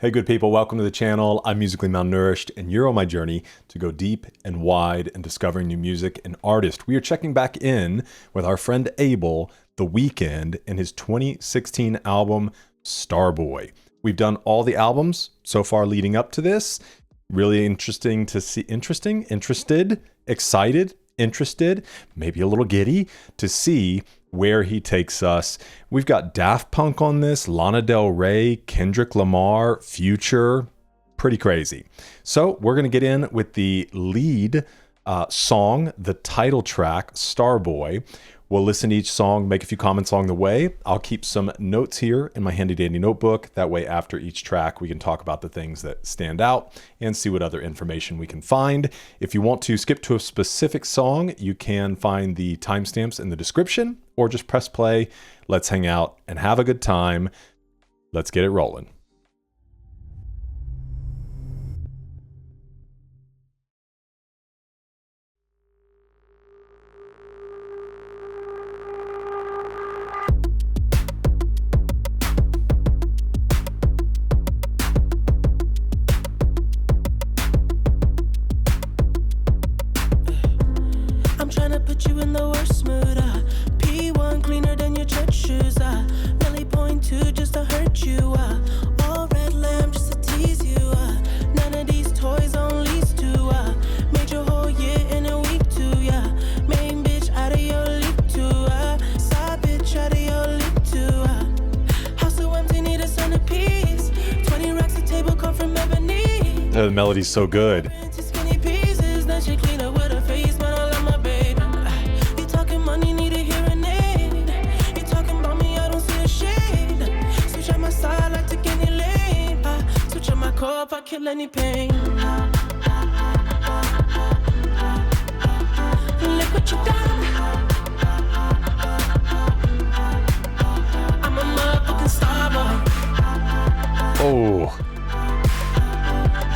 Hey good people, welcome to the channel. I'm Musically Malnourished and you're on my journey to go deep and wide in discovering new music and artists. We are checking back in with our friend Abel, The Weeknd, and his 2016 album, Starboy. We've done all the albums so far leading up to this. Really interesting to see, interested, excited, interested, maybe a little giddy to see where he takes us. We've got Daft Punk on this, Lana Del Rey, Kendrick Lamar, Future, pretty crazy. So we're gonna get in with the lead song, the title track, Starboy. We'll listen to each song, make a few comments along the way. I'll keep some notes here in my handy dandy notebook. That way after each track, we can talk about the things that stand out and see what other information we can find. If you want to skip to a specific song, you can find the timestamps in the description or just press play. Let's hang out and have a good time. Let's get it rolling. Put you in the worst mood, P1 cleaner than your church shoes, Millie point two just to hurt you, all red lamb just to tease you, none of these toys on lease to, made your whole year in a week too, yeah, main bitch out of your league too, side bitch out of your league too, house so empty need a centerpiece, 20 racks a table come from ebony, The melody's so good. skinny pieces, then she clean up with her face, man, I love my baby. Money need a hearing aid. You talking about me, I don't see a shade. Switch on my side, I take any lane. Switch on my core if I kill any pain. Look what you done. I'm a motherfucking starboy. Oh.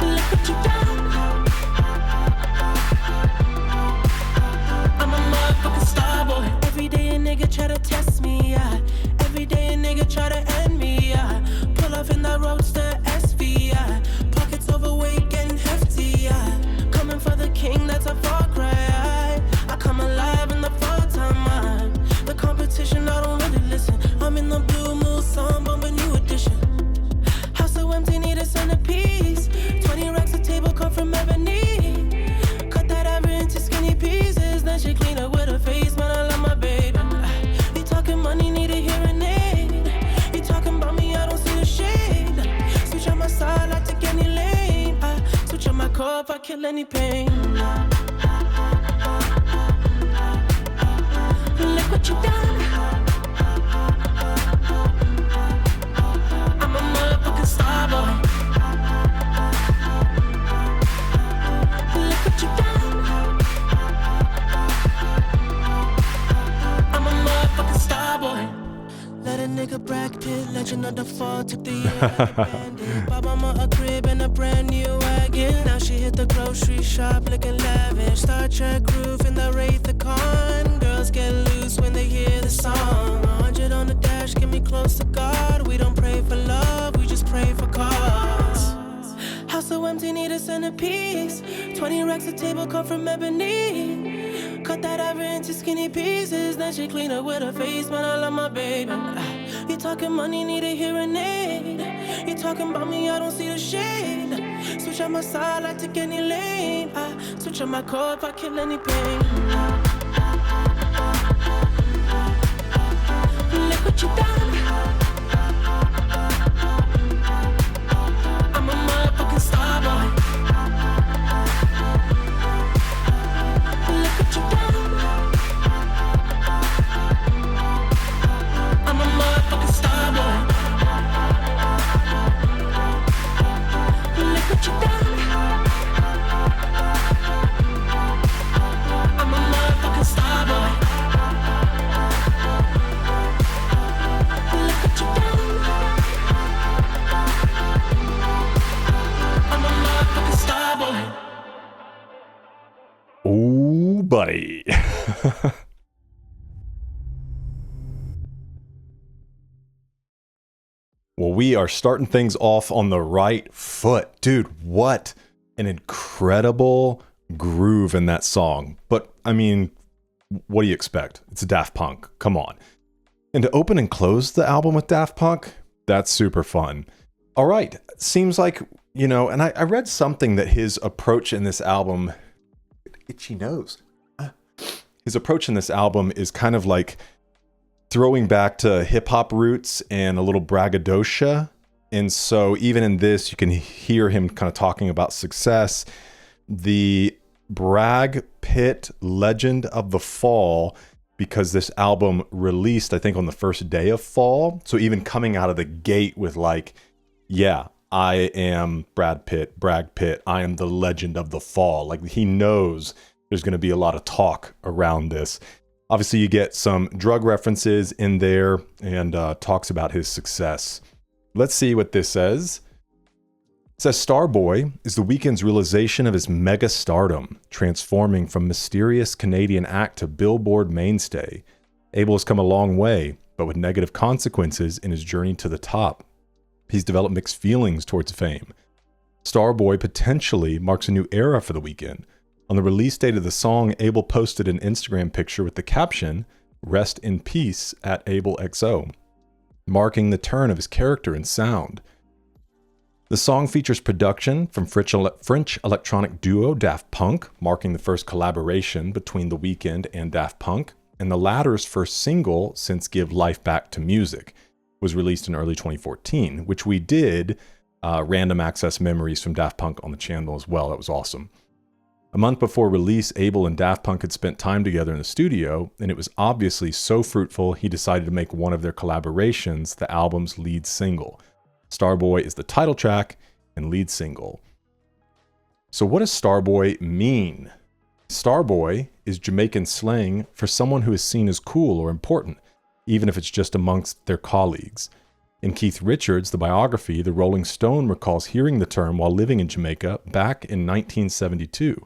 Look what you done. I'm a motherfucking starboy. Every day a nigga try to test me, yeah. Every day a nigga try to end me, yeah. Pull off in that roadster SV, yeah. Pockets overweight, getting hefty, yeah. Coming for the king, that's a far cry. I come alive in the fall time, the competition, I don't really listen. I'm in the blue moon, song, bumping new edition. House so empty, need a centerpiece. 20 racks a table come from ebony. Cut that ever into skinny pieces. Then she clean up with her face, man, I love my baby. You talking money, need a hearing aid. You talking about me, I don't see a shade. Switch on my side, I take any lane. Switch on my core if I kill any pain. Look what you done. I'm a motherfucking starboy. Look what you done. I'm a motherfucking starboy. Let a nigga Brad Pitt, legend of the fall, took the year like a bandit. Bought mama a crib and a brand new wagon. Now she hit the grocery shop looking lavish. Star Trek roof in the Wraith the Con. Girls get loose when they hear the song. 100 on the dash, get me close to God. We don't pray for love, we just pray for cause. House so empty, need a centerpiece. 20 racks a table come from ebony. Cut that ever into skinny pieces. Then she clean up with her face, man, I love my baby. You talking money, need a hearing aid. You talking about me, I don't see the shade. Switch on my side, I take any lane. Switch on my core if I kill any pain. Look what you done. I'm a motherfucking starboy. Look what you done. I'm a motherfucking starboy. Look what you done. I'm a motherfucking starboy. Look what you done. I'm a motherfucking starboy. Oh, buddy. Well, we are starting things off on the right foot. Dude, what an incredible groove in that song. But, I mean, what do you expect? It's a Daft Punk. Come on. And to open and close the album with Daft Punk, that's super fun. All right. Seems like, you know, and I read something that his approach in this album, itchy nose. His approach in this album is kind of like throwing back to hip hop roots and a little braggadocio. And so even in this, you can hear him kind of talking about success. The Bragg Pitt Legend of the Fall, because this album released, I think, on the first day of fall. So even coming out of the gate with like, yeah, I am Bragg Pitt. I am the legend of the fall. Like, he knows there's going to be a lot of talk around this. Obviously, you get some drug references in there and talks about his success. Let's see what this says. It says, Starboy is the Weeknd's realization of his mega stardom, transforming from mysterious Canadian act to Billboard mainstay. Abel has come a long way, but with negative consequences in his journey to the top. He's developed mixed feelings towards fame. Starboy potentially marks a new era for the Weeknd. On the release date of the song, Abel posted an Instagram picture with the caption, "Rest in peace at AbelXO," marking the turn of his character and sound. The song features production from French electronic duo Daft Punk, marking the first collaboration between The Weeknd and Daft Punk, and the latter's first single since Give Life Back to Music was released in early 2014, which we did random access memories from Daft Punk on the channel as well. That was awesome. A month before release, Abel and Daft Punk had spent time together in the studio, and it was obviously so fruitful he decided to make one of their collaborations the album's lead single. Starboy is the title track and lead single. So what does Starboy mean? Starboy is Jamaican slang for someone who is seen as cool or important, even if it's just amongst their colleagues. In Keith Richards' The Biography, the Rolling Stone recalls hearing the term while living in Jamaica back in 1972.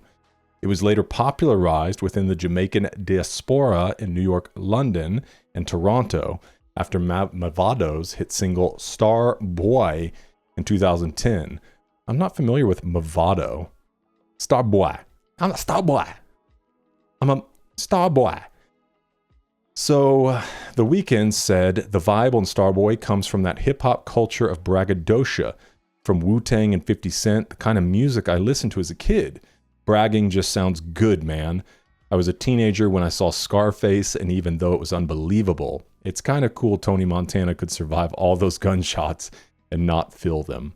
It was later popularized within the Jamaican diaspora in New York, London, and Toronto after Mavado's hit single Starboy in 2010. I'm not familiar with Mavado. Starboy. I'm a Starboy. I'm a Starboy. So The Weeknd said the vibe on Starboy comes from that hip-hop culture of braggadocio, from Wu-Tang and 50 Cent, the kind of music I listened to as a kid. Bragging just sounds good, man. I was a teenager when I saw Scarface, and even though it was unbelievable, it's kind of cool Tony Montana could survive all those gunshots and not feel them.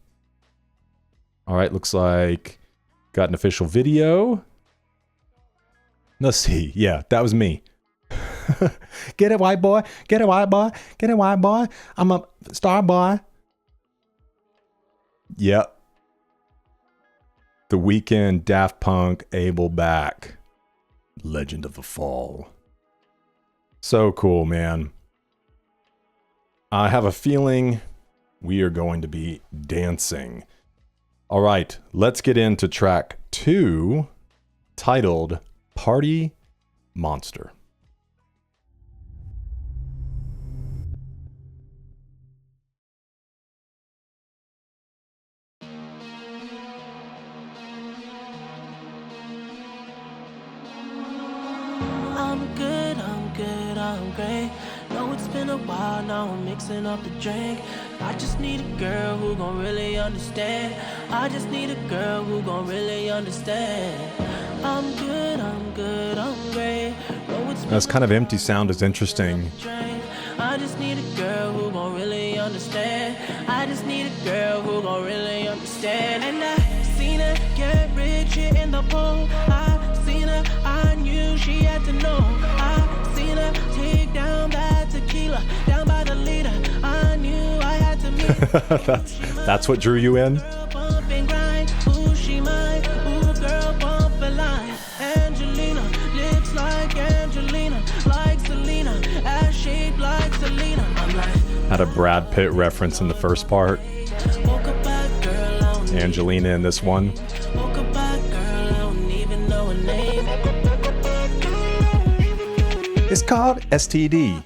All right, looks like got an official video. Let's see. Yeah, that was me. Get it, white boy. Get it, white boy. Get it, white boy. I'm a Starboy. Yep. The Weeknd, Daft Punk, Abel back. Legend of the Fall. So cool, man. I have a feeling we are going to be dancing. All right, let's get into track 2, titled Party Monster. I'm great. Know it's been a while, now I'm mixing up the drink. I just need a girl who gon' really understand. I just need a girl who gon' really understand. I'm good, I'm great. Know it's This kind of empty sound is interesting. I just need a girl who gon' really understand. I just need a girl who gon' really understand. And I seen her get rich here in the pool. I seen her, I knew she had to know. I seen her take down that tequila, down by the leader. I knew I had to meet. That's what drew you in? Bump and grind, ooh, she mine. Ooh, girl, bump a line. Angelina, lips like Angelina, like Selena, ass shaped like Selena. I'm like, had a Brad Pitt reference in the first part. Angelina in this one. It's called STD.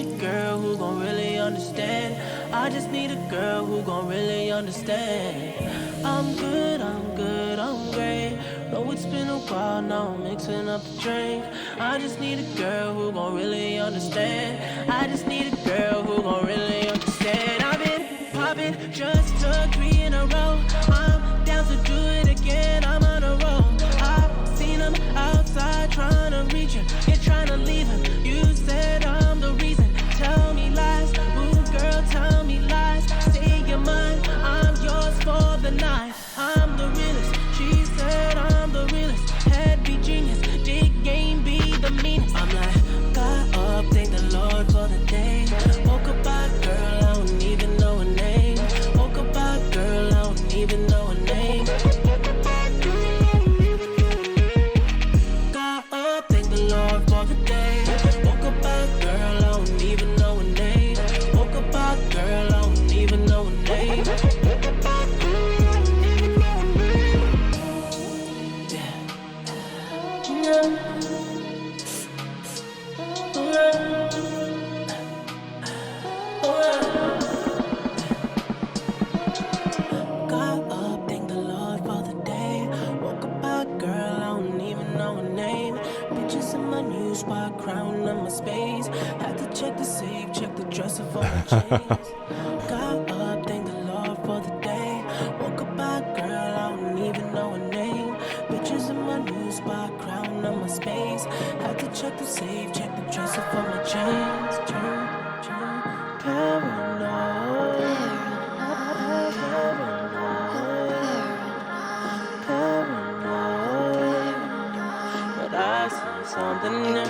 need a girl who gon' really understand. I just need a girl who gon' really understand. I'm good, I'm good, I'm great. Know it's been a while, now I'm mixing up the drink. I just need a girl who gon' really understand. I just need a girl who gon' really understand. I've been popping, just took 3 in a row. I'm down to do it again, I'm on a roll. I've seen him outside trying to reach him, you're trying to leave him. You said I'm the reason, tell me lies. Ooh girl, tell me lies. Say you're mine, I'm yours for the night. I'm the realest, she said I'm the realest. Head be genius, dig game be the meanest. I'm like, got up, thank the Lord for the day. Woke up by girl, I don't even know her name. Woke up by girl, I don't even know her name. Got up, thank the Lord for the day. Woke up by girl, I don't even know her name. Woke up by girl, I don't even know her name. Check the safe, check the dresser for my chains. Got up, thank the Lord for the day. Woke up by girl, I don't even know her name. Bitches in my new spot, crown on my space. Had to check the safe, check the dresser for my chains. Paranoid. But I see something new.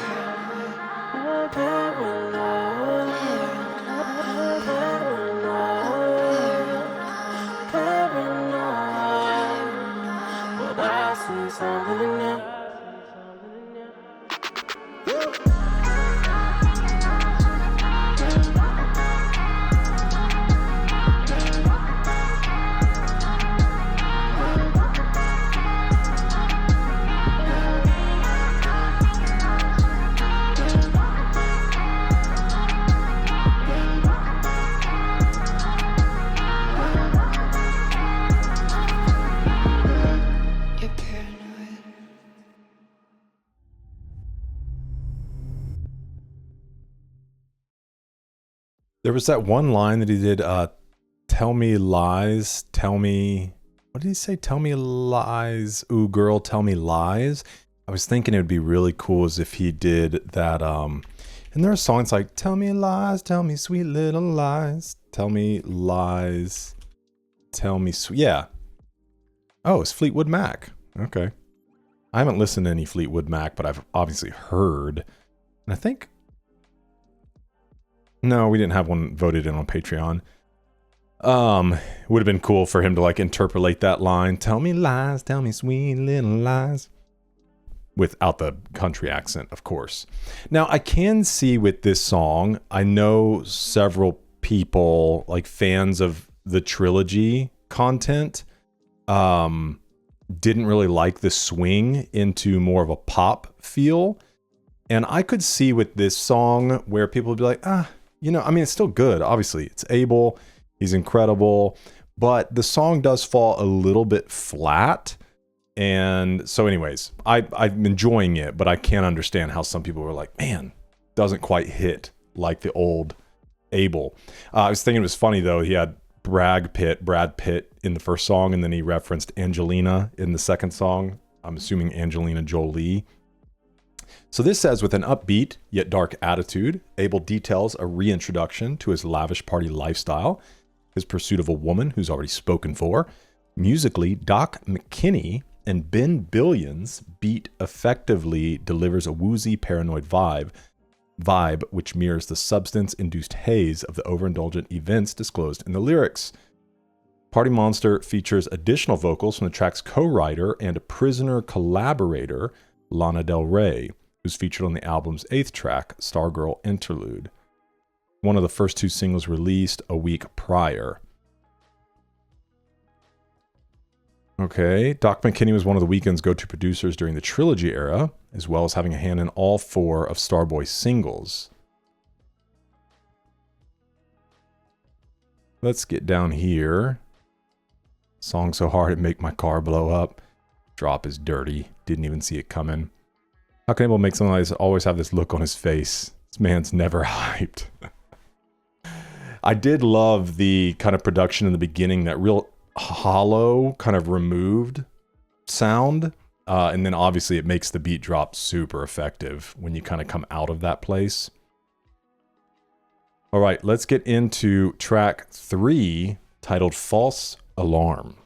There was that one line that he did, tell me lies, tell me, what did he say? Tell me lies, ooh girl, tell me lies. I was thinking it would be really cool as if he did that, and there are songs like, tell me lies, tell me sweet little lies, tell me lies, tell me sweet, yeah. Oh, it's Fleetwood Mac, okay. I haven't listened to any Fleetwood Mac, but I've obviously heard, and I think, no, we didn't have one voted in on Patreon. Would have been cool for him to like interpolate that line. Tell me lies, tell me sweet little lies. Without the country accent, of course. Now, I can see with this song, I know several people, like fans of the trilogy content, didn't really like the swing into more of a pop feel. And I could see with this song where people would be like, you know, I mean, it's still good. Obviously, it's Abel. He's incredible. But the song does fall a little bit flat. And so anyways, I'm enjoying it, but I can't understand how some people were like, man, doesn't quite hit like the old Abel. I was thinking it was funny, though. He had Brad Pitt in the first song, and then he referenced Angelina in the second song. I'm assuming Angelina Jolie. So this says, with an upbeat yet dark attitude, Abel details a reintroduction to his lavish party lifestyle, his pursuit of a woman who's already spoken for. Musically, Doc McKinney and Ben Billion's beat effectively delivers a woozy, paranoid vibe which mirrors the substance-induced haze of the overindulgent events disclosed in the lyrics. Party Monster features additional vocals from the track's co-writer and prisoner collaborator, Lana Del Rey, who's featured on the album's 8th track, Stargirl Interlude, one of the first 2 singles released a week prior. Okay, Doc McKinney was one of the Weeknd's go-to producers during the Trilogy era, as well as having a hand in all 4 of Starboy's singles. Let's get down here. Song so hard it make my car blow up. Drop is dirty. Didn't even see it coming. How can Abel make something like this always have this look on his face? This man's never hyped. I did love the kind of production in the beginning, that real hollow, kind of removed sound. And then obviously it makes the beat drop super effective when you kind of come out of that place. All right, let's get into track 3, titled False Alarm.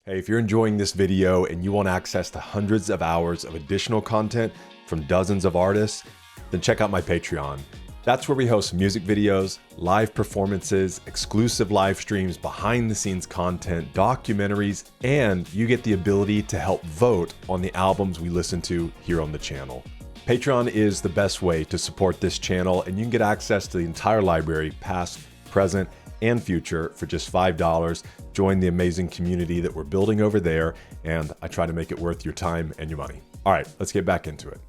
Hey, if you're enjoying this video and you want access to hundreds of hours of additional content from dozens of artists, then check out my Patreon. That's where we host music videos, live performances, exclusive live streams, behind the scenes content, documentaries, and you get the ability to help vote on the albums we listen to here on the channel. Patreon is the best way to support this channel, and you can get access to the entire library, past, present, and future for just $5. Join the amazing community that we're building over there, and I try to make it worth your time and your money. All right, let's get back into it.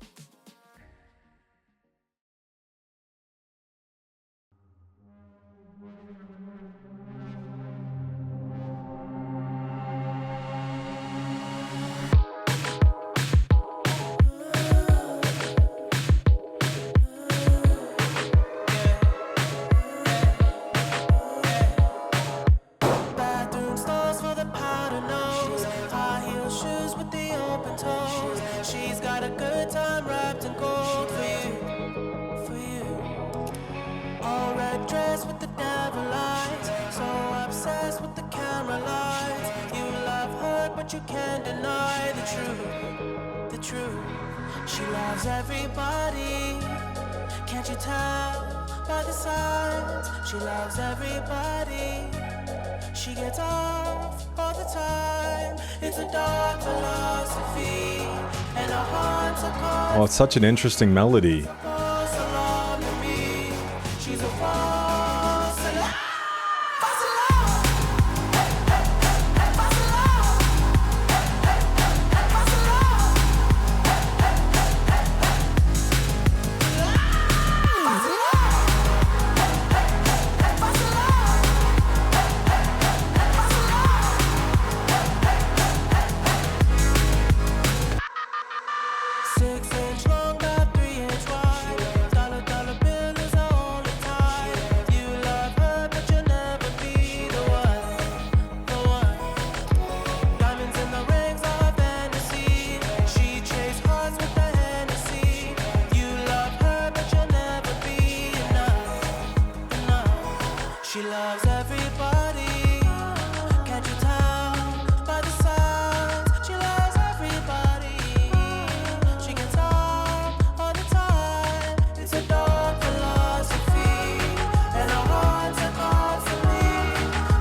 Bathroom stalls for the powder nose, high heel shoes with the open toes. She's got a good time wrapped in gold for you, for you. All red dress with the devil eyes, so obsessed with the camera lights. You love her, but you can't deny the truth, the truth. She loves everybody, can't you tell by the signs? She loves everybody. She gets off all the time. It's a dark philosophy, and a heart to call. Oh, it's such an interesting melody. False alarm to me. She's a false alarm. False alarm. False alarm. False alarm. False alarm. She loves everybody. Can't you tell by the signs? She loves everybody. She gets off all the time. It's a dark philosophy, and her heart's a call for me.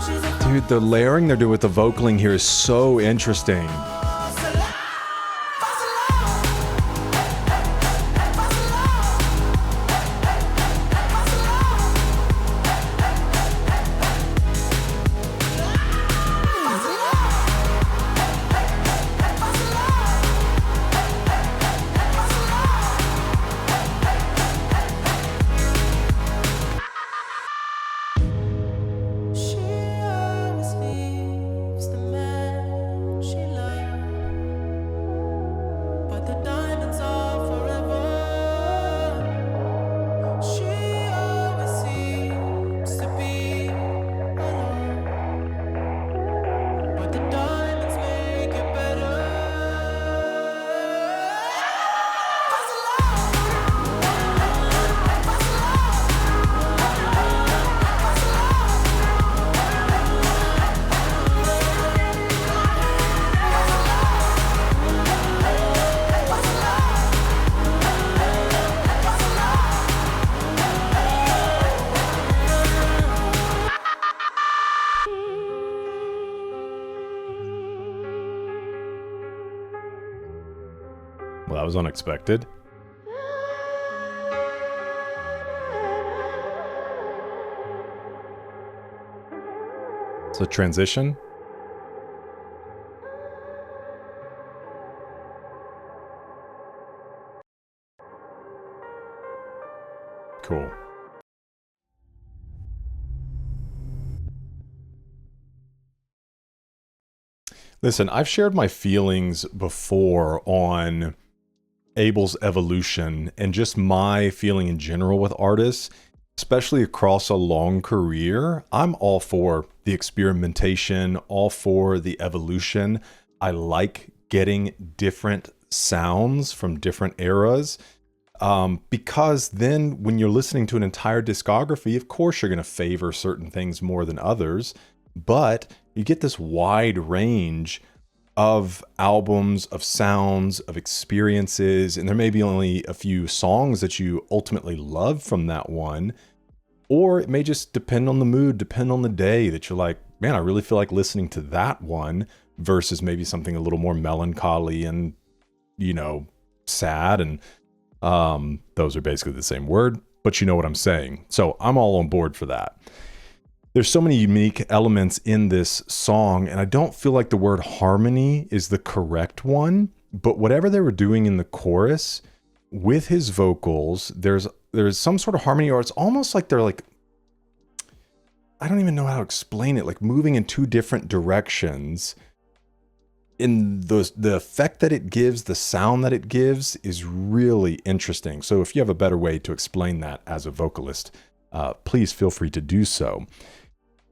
She's a Dude, the layering they're doing with the vocaling here is so interesting. false alarm. False alarm. False alarm. False alarm. She always leaves the man she loves, but the diamonds are forever. She always seems to be alone, but the diamonds make it better. False alarm. False Well, that was unexpected. So transition. Cool. Listen, I've shared my feelings before on Abel's evolution and just my feeling in general with artists, especially across a long career. I'm all for the experimentation, all for the evolution. I like getting different sounds from different eras, because then when you're listening to an entire discography, of course you're going to favor certain things more than others, but you get this wide range of albums, of sounds, of experiences, and there may be only a few songs that you ultimately love from that one, or it may just depend on the mood, depend on the day that you're like, man, I really feel like listening to that one versus maybe something a little more melancholy and, you know, sad, and those are basically the same word, but you know what I'm saying. So I'm all on board for that. There's so many unique elements in this song, and I don't feel like the word harmony is the correct one, but whatever they were doing in the chorus with his vocals, there's some sort of harmony, or it's almost like they're like, I don't even know how to explain it, like moving in two different directions. In the effect that it gives, the sound that it gives is really interesting. So if you have a better way to explain that as a vocalist, please feel free to do so.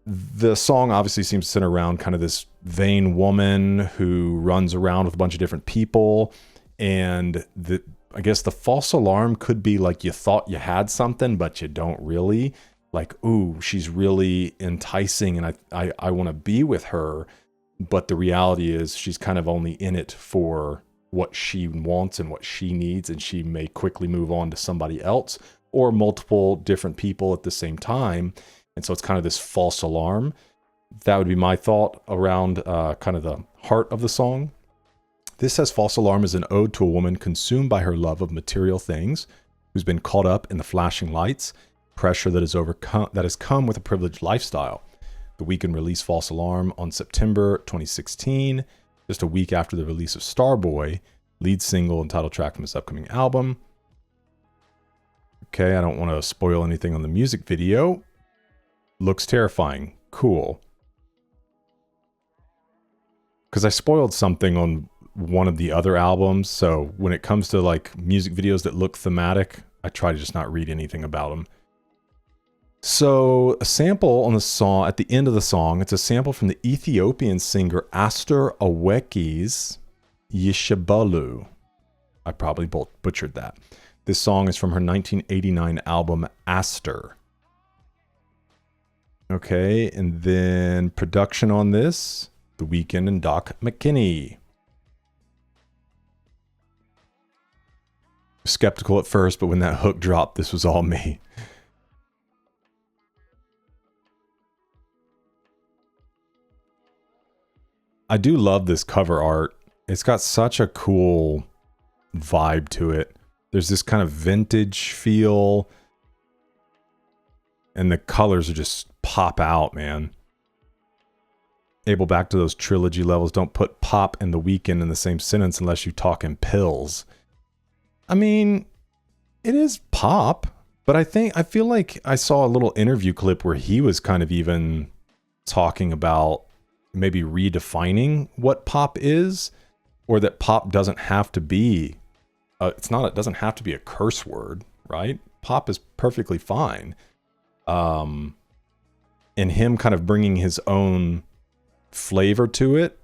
The song obviously seems to center around kind of this vain woman who runs around with a bunch of different people. And I guess the false alarm could be like you thought you had something, but you don't really. Like, ooh, she's really enticing and I want to be with her. But the reality is she's kind of only in it for what she wants and what she needs. And she may quickly move on to somebody else or multiple different people at the same time. And so it's kind of this false alarm. That would be my thought around kind of the heart of the song. This says false alarm is an ode to a woman consumed by her love of material things, who's been caught up in the flashing lights, pressure that has come with a privileged lifestyle. The Weeknd released False Alarm on September 2016, just a week after the release of Starboy, lead single and title track from his upcoming album. Okay, I don't want to spoil anything on the music video. Looks terrifying. Cool. Because I spoiled something on one of the other albums, so when it comes to like music videos that look thematic, I try to just not read anything about them. So a sample on the song, at the end of the song, it's a sample from the Ethiopian singer Aster Aweki's Yishabalu. I probably butchered that. This song is from her 1989 album Aster. Okay, and then production on this, The Weeknd and Doc McKinney. Skeptical at first, but when that hook dropped, this was all me. I do love this cover art. It's got such a cool vibe to it. There's this kind of vintage feel. And the colors are just pop out, man. Abel, back to those trilogy levels. Don't put pop and The Weeknd in the same sentence unless you talk in pills. I mean, it is pop, but I feel like I saw a little interview clip where he was kind of even talking about maybe redefining what pop is, or that pop doesn't have to be, it doesn't have to be a curse word, right? Pop is perfectly fine. And him kind of bringing his own flavor to it,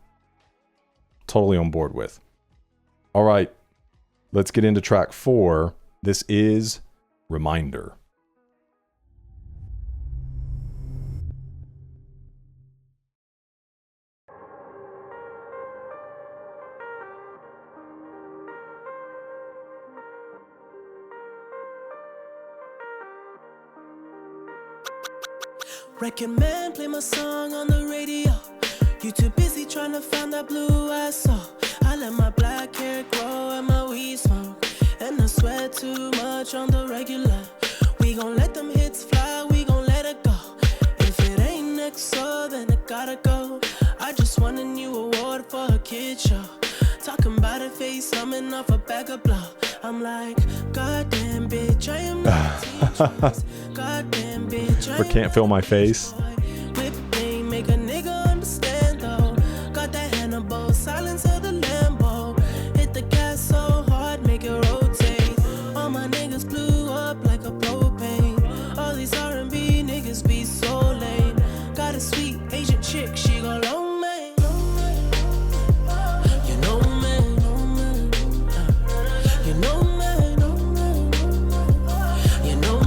totally on board with. All right, let's get into track 4. This is Reminder. Recommend play my song on the radio. You too busy trying to find that blue I saw. I let my black hair grow and my weed smoke, and I sweat too much on the regular. We gon' let them hits fly, we gon' let it go. If it ain't next, so then it gotta go. I just won a new award for a kid show. Talking about a face, coming off a bag of blow. I'm like, goddamn bitch, I am not Goddamn bitch, For Can't Feel My Face. whip thing, make a nigga understand though. Got that Hannibal, silence of the Lambo. Hit the gas so hard, make it rotate. All my niggas blew up like a propane. All these R&B niggas be so lame. Got a sweet Asian chick, she go long man. You know man, you know man, you know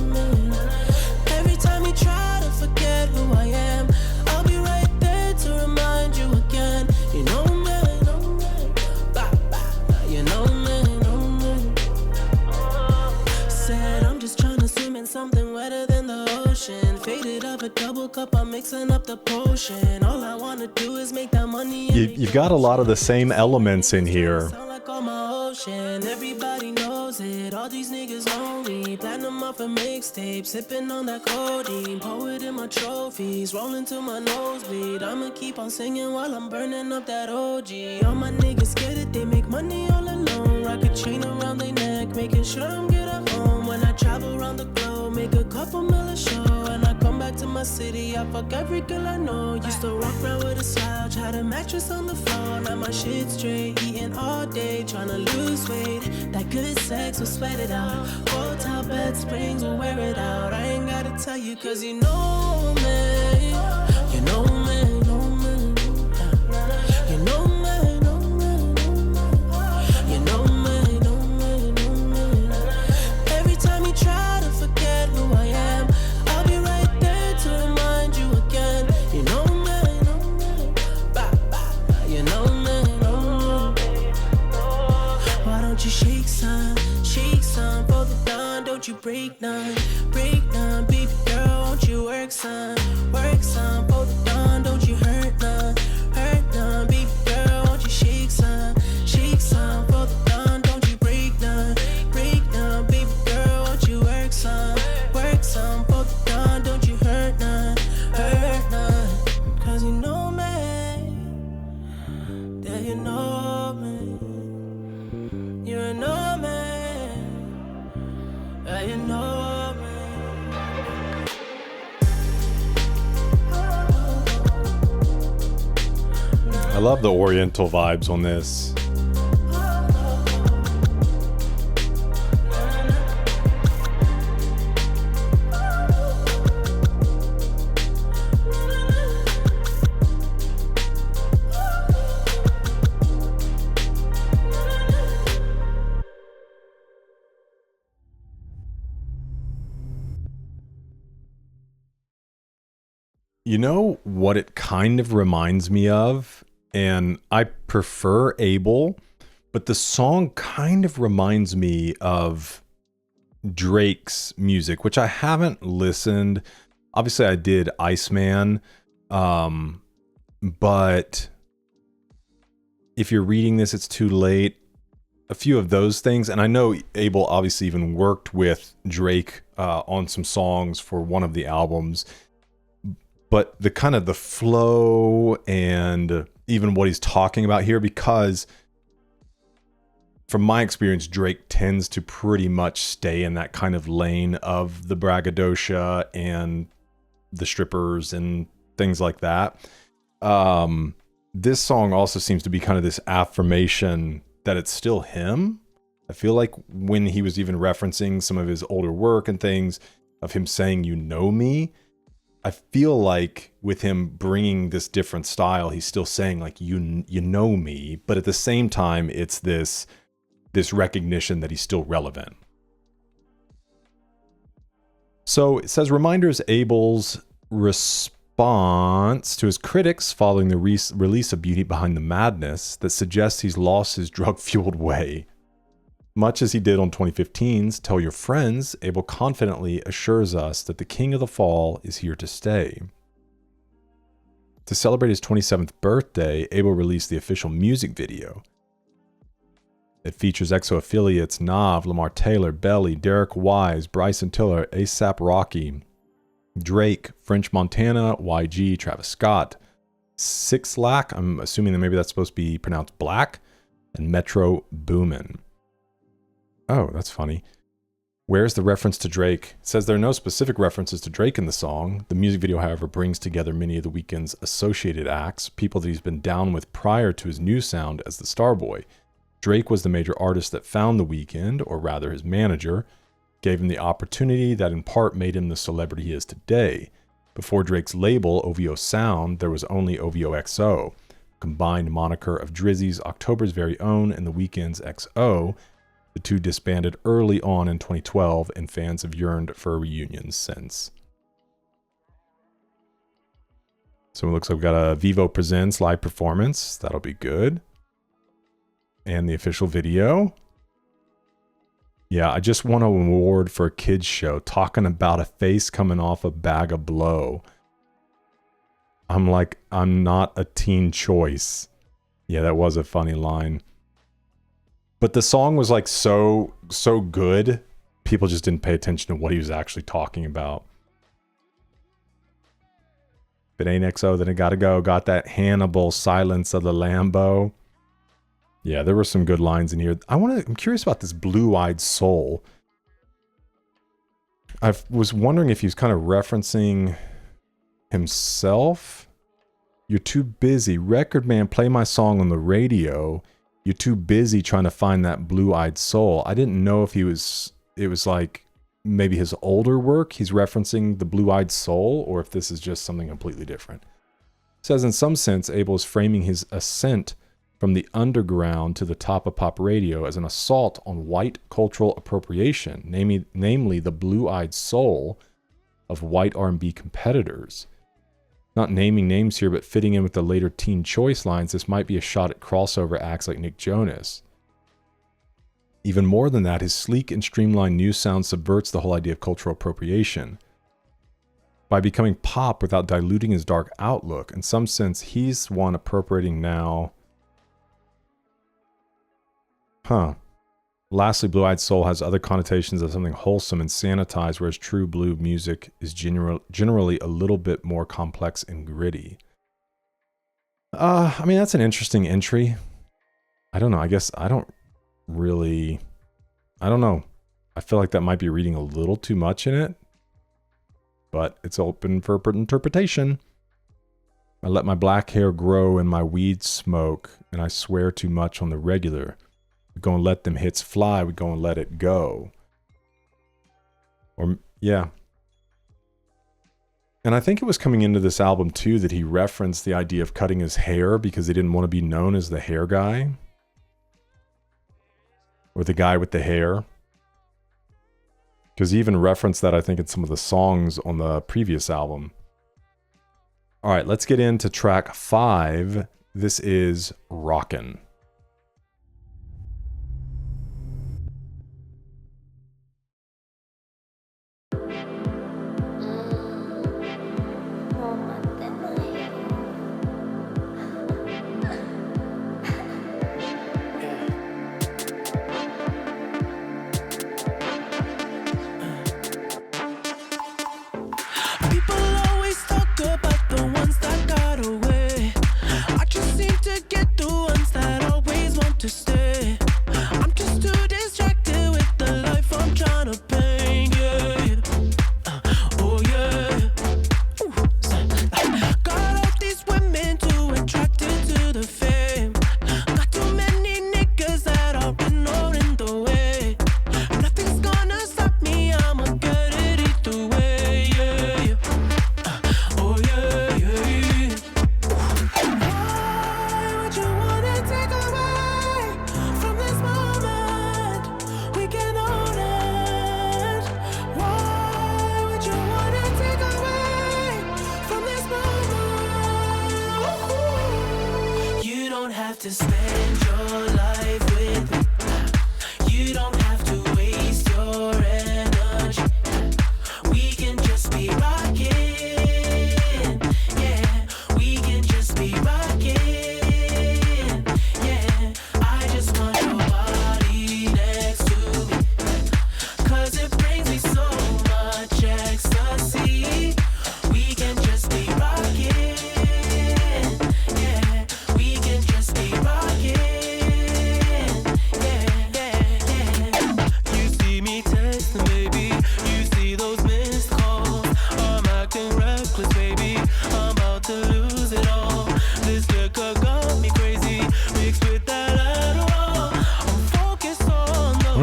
man. Every time you try to forget who I am, I'll be right there to remind you again. You know man, you know man. Said I'm just trying to swim in something wetter than the ocean. Faded up a double cup, I'm mixing up the potion. All I wanna do is make that money. You've got a lot of the same elements in here. Sound like on my ocean, everybody knows it. All these niggas know me. Platinum off a mixtape, sipping on that codeine. Poet in my trophies, rolling to my nosebleed. I'ma keep on singing while I'm burning up that OG. All my niggas scared that they make money all alone. Rock a chain around their neck, making sure I'm good at home. When I travel around the globe, make a couple mil a show. And I come back to my city, I fuck every girl I know. Used to walk around with a slouch, had a mattress on the floor. Now my shit straight, eating all day, tryna lose weight. That good sex will sweat it out. Hotel bed springs will wear it out. I ain't gotta tell you, cause you know me. You know me, know me. You know me, know me. You know me, know me, know me. Every time you try to forget who I am, I'll be right there to remind you again. You know me, know me. You know me, know me. Why don't you shake some for the dawn? Don't you break none, baby girl. Won't you work some for the dawn? Don't you hurt none, baby girl. Won't you shake some for the dawn? Don't you break none, baby girl. Won't you work some for the dawn? Don't you hurt none, cause you know me, yeah you know me, you know me, yeah you know me. I love the Oriental vibes on this. You know what it kind of reminds me of? And I prefer Abel, but the song kind of reminds me of Drake's music, which I haven't listened. Obviously, I did Iceman, but if you're reading this, it's too late. A few of those things, and I know Abel obviously even worked with Drake on some songs for one of the albums. But the kind of the flow and even what he's talking about here, because from my experience, Drake tends to pretty much stay in that kind of lane of the braggadocio and the strippers and things like that. This song also seems to be kind of this affirmation that it's still him. I feel like when he was even referencing some of his older work and things of him saying, you know me, I feel like with him bringing this different style, he's still saying like, you know me, but at the same time, it's this recognition that he's still relevant. So it says, reminders Abel's response to his critics following the release of Beauty Behind the Madness that suggests he's lost his drug-fueled way. Much as he did on 2015's Tell Your Friends, Abel confidently assures us that the King of the Fall is here to stay. To celebrate his 27th birthday, Abel released the official music video. It features EXO affiliates Nav, Lamar Taylor, Belly, Derek Wise, Bryson Tiller, A$AP Rocky, Drake, French Montana, YG, Travis Scott, Six Lack, I'm assuming that maybe that's supposed to be pronounced Black, and Metro Boomin. Oh, that's funny. Where's the reference to Drake? It says there are no specific references to Drake in the song. The music video, however, brings together many of the Weeknd's associated acts, people that he's been down with prior to his new sound as the Starboy. Drake was the major artist that found the Weeknd, or rather his manager, gave him the opportunity that in part made him the celebrity he is today. Before Drake's label, OVO Sound, there was only OVO XO, combined moniker of Drizzy's October's Very Own and the Weeknd's XO. The two disbanded early on in 2012, and fans have yearned for a reunion since. So it looks like we've got a Vivo Presents live performance. That'll be good. And the official video. Yeah, I just won an award for a kids show talking about a face coming off a bag of blow. I'm like, I'm not a teen choice. Yeah, that was a funny line. But the song was like so good, people just didn't pay attention to what he was actually talking about. If it ain't XO, then it gotta go. Got that Hannibal silence of the Lambo. Yeah, there were some good lines in here. I'm curious about this blue-eyed soul. I was wondering if he was kind of referencing himself. You're too busy. Record man, play my song on the radio. You're too busy trying to find that blue-eyed soul. I didn't know if it was like maybe his older work, he's referencing the blue-eyed soul, or if this is just something completely different. It says, in some sense, Abel is framing his ascent from the underground to the top of pop radio as an assault on white cultural appropriation, namely the blue-eyed soul of white R&B competitors. Not naming names here, but fitting in with the later teen choice lines, this might be a shot at crossover acts like Nick Jonas. Even more than that, his sleek and streamlined new sound subverts the whole idea of cultural appropriation. By becoming pop without diluting his dark outlook, in some sense, he's one appropriating now. Lastly, Blue-Eyed Soul has other connotations of something wholesome and sanitized, whereas true blue music is generally a little bit more complex and gritty. I mean, that's an interesting entry. I don't know. I guess I don't know. I feel like that might be reading a little too much in it, but it's open for interpretation. I let my black hair grow and my weed smoke, and I swear too much on the regular. We go and let them hits fly, we go and let it go. Or, yeah. And I think it was coming into this album too that he referenced the idea of cutting his hair because he didn't want to be known as the hair guy. Or the guy with the hair. Because he even referenced that, I think, in some of the songs on the previous album. Alright, let's get into track 5. This is Rockin'. Rockin'.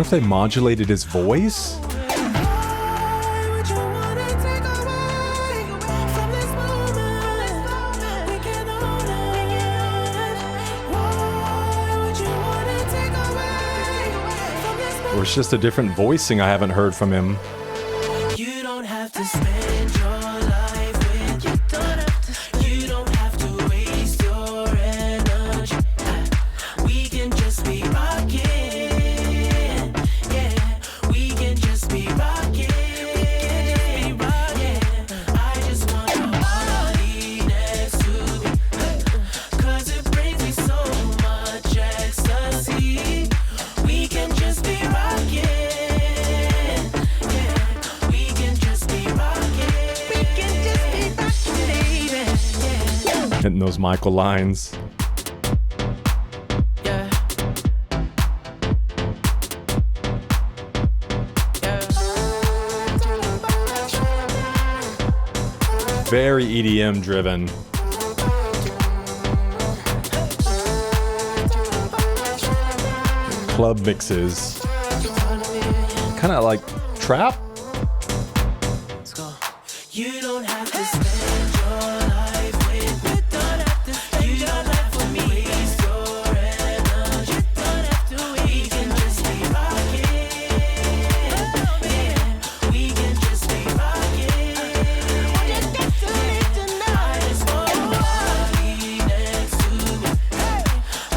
if they modulated his voice? Why would you wanna take away from this moment? We can own it. Why would you wanna take away from this moment? Or it's just a different voicing I haven't heard from him. You don't have to spend your life with you. You don't have to waste your energy. We can just be rocking. Yeah, we can just be rocking. Yeah, I just want your body next to me. 'Cause it brings me so much ecstasy. We can just be rocking. Hitting those Michael lines. Yeah. Very EDM driven. Club mixes. Kind of like trap. Let's go. You don't have to spend your life with me. You don't have to waste your energy. You don't have to. We can just be rocking. Yeah, we can just be rocking. What you got to me tonight? I just want your body next to me.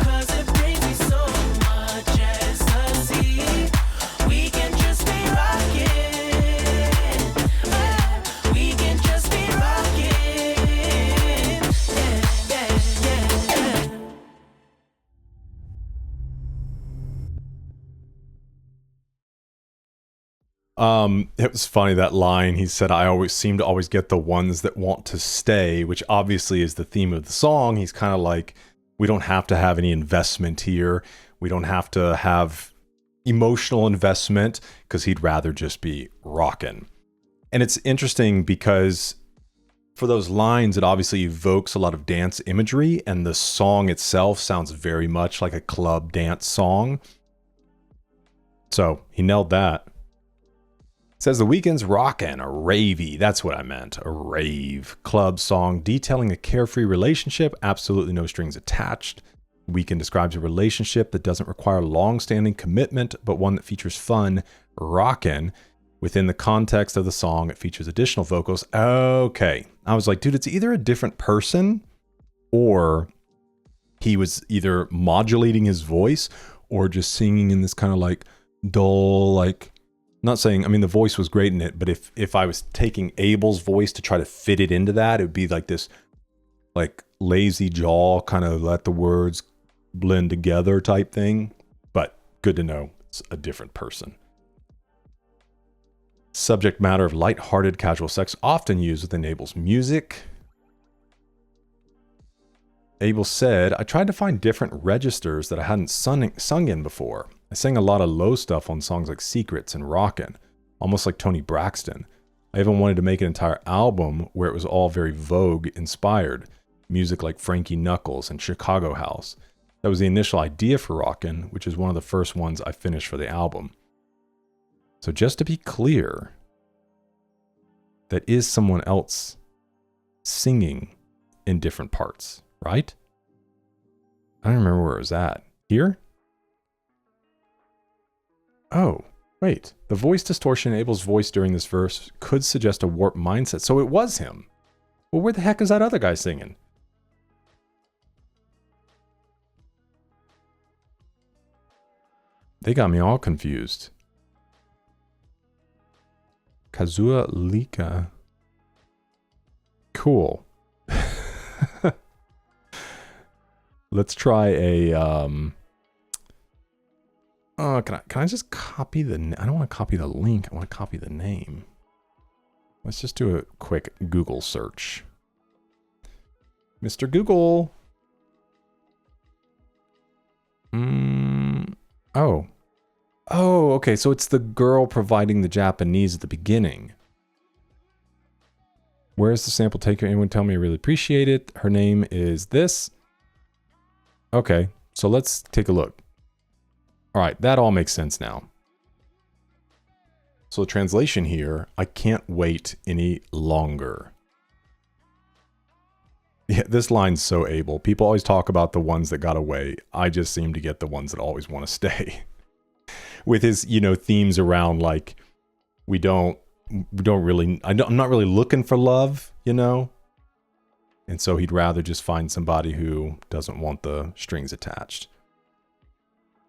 'Cause it brings me so much ecstasy. We can just be rocking. We can just be rocking. Yeah, yeah, yeah. It was funny, that line. He said, I always seem to always get the ones that want to stay, which obviously is the theme of the song. He's kind of like, we don't have to have any investment here. We don't have to have emotional investment, because he'd rather just be rockin'. And it's interesting because for those lines, it obviously evokes a lot of dance imagery, and the song itself sounds very much like a club dance song. So he nailed that. Says the Weeknd's rockin', a ravey. That's what I meant. A rave club song detailing a carefree relationship, absolutely no strings attached. Weeknd describes a relationship that doesn't require long-standing commitment, but one that features fun, rockin'. Within the context of the song, it features additional vocals. Okay. I was like, dude, it's either a different person, or he was either modulating his voice or just singing in this kind of like dull, like, not saying, I mean, the voice was great in it, but if I was taking Abel's voice to try to fit it into that, it would be like this, like, lazy jaw, kind of let the words blend together type thing. But good to know it's a different person. Subject matter of light-hearted casual sex, often used within Abel's music. Abel said, I tried to find different registers that I hadn't sung in before. I sang a lot of low stuff on songs like Secrets and Rockin', almost like Tony Braxton. I even wanted to make an entire album where it was all very Vogue inspired, music like Frankie Knuckles and Chicago House. That was the initial idea for Rockin', which is one of the first ones I finished for the album. So just to be clear, that is someone else singing in different parts, right? I don't remember where it was at. Here? Oh, wait. The voice distortion in Abel's voice during this verse could suggest a warped mindset. So it was him. Well, where the heck is that other guy singing? They got me all confused. Kazuya Lika. Cool. Let's try a can I just copy the I don't want to copy the link. I want to copy the name. Let's just do a quick Google search. Mr. Google. Oh. Oh, okay. So it's the girl providing the Japanese at the beginning. Where's the sample taker? Anyone tell me? I really appreciate it. Her name is this. Okay. So let's take a look. All right. That all makes sense now. So the translation here, I can't wait any longer. Yeah, this line's so able. People always talk about the ones that got away. I just seem to get the ones that always want to stay. With his, you know, themes around like, I'm not really looking for love, you know? And so he'd rather just find somebody who doesn't want the strings attached.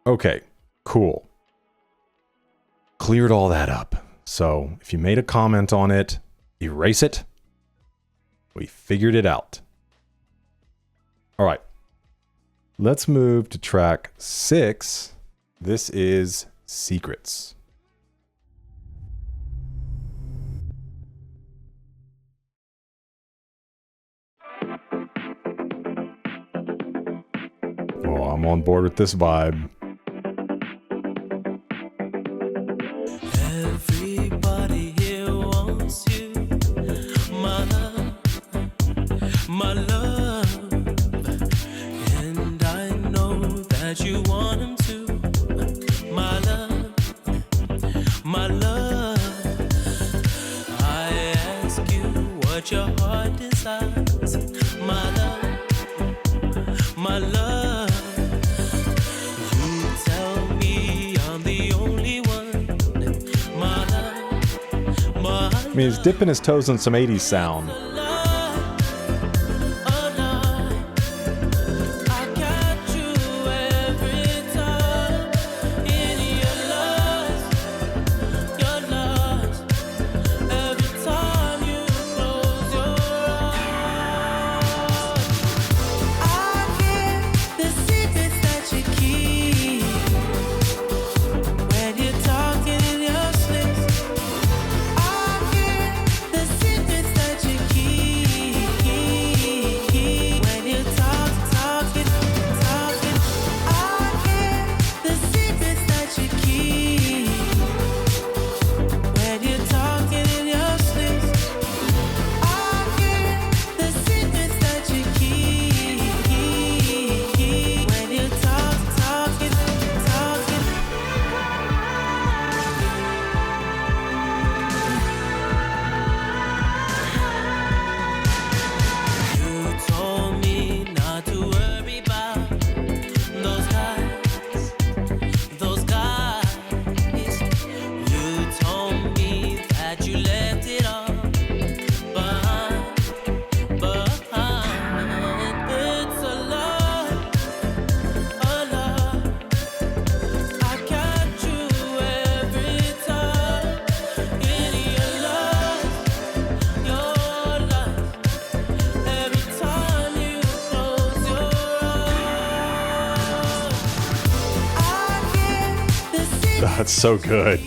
Okay, cool. Cleared all that up. So if you made a comment on it, erase it. We figured it out. All right. Let's move to track 6. This is Secrets. Oh, I'm on board with this vibe. Everybody here wants you, my love, my love. And I know that you want him to, my love, my love. I ask you what your heart desires, my love, my love. You tell me I'm the only one, my love, my love. I mean, he's dipping his toes in some 80s sound. That's so good.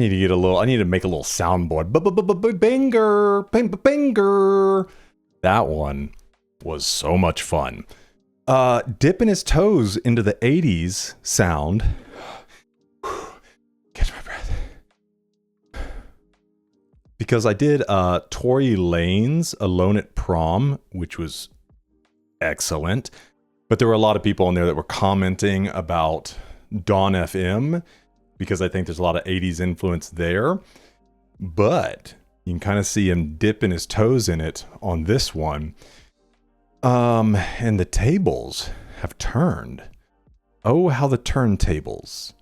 I need to make a little soundboard. Banger, banger. That one was so much fun. Dipping his toes into the 80s sound. Catch my breath. Because I did Tory Lanez Alone at Prom, which was excellent. But there were a lot of people in there that were commenting about Dawn FM, because I think there's a lot of 80s influence there. But you can kind of see him dipping his toes in it on this one. And the tables have turned. Oh, how the turntables.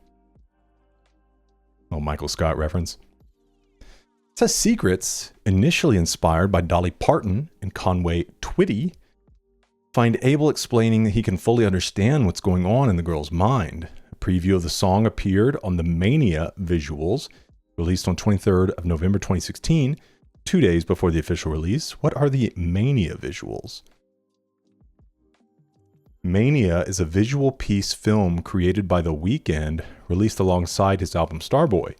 Oh, Michael Scott reference. It says Secrets, initially inspired by Dolly Parton and Conway Twitty, find Abel explaining that he can fully understand what's going on in the girl's mind. A preview of the song appeared on the Mania visuals, released on 23rd of November 2016, 2 days before the official release. What are the Mania visuals? Mania is a visual piece film created by The Weeknd, released alongside his album Starboy.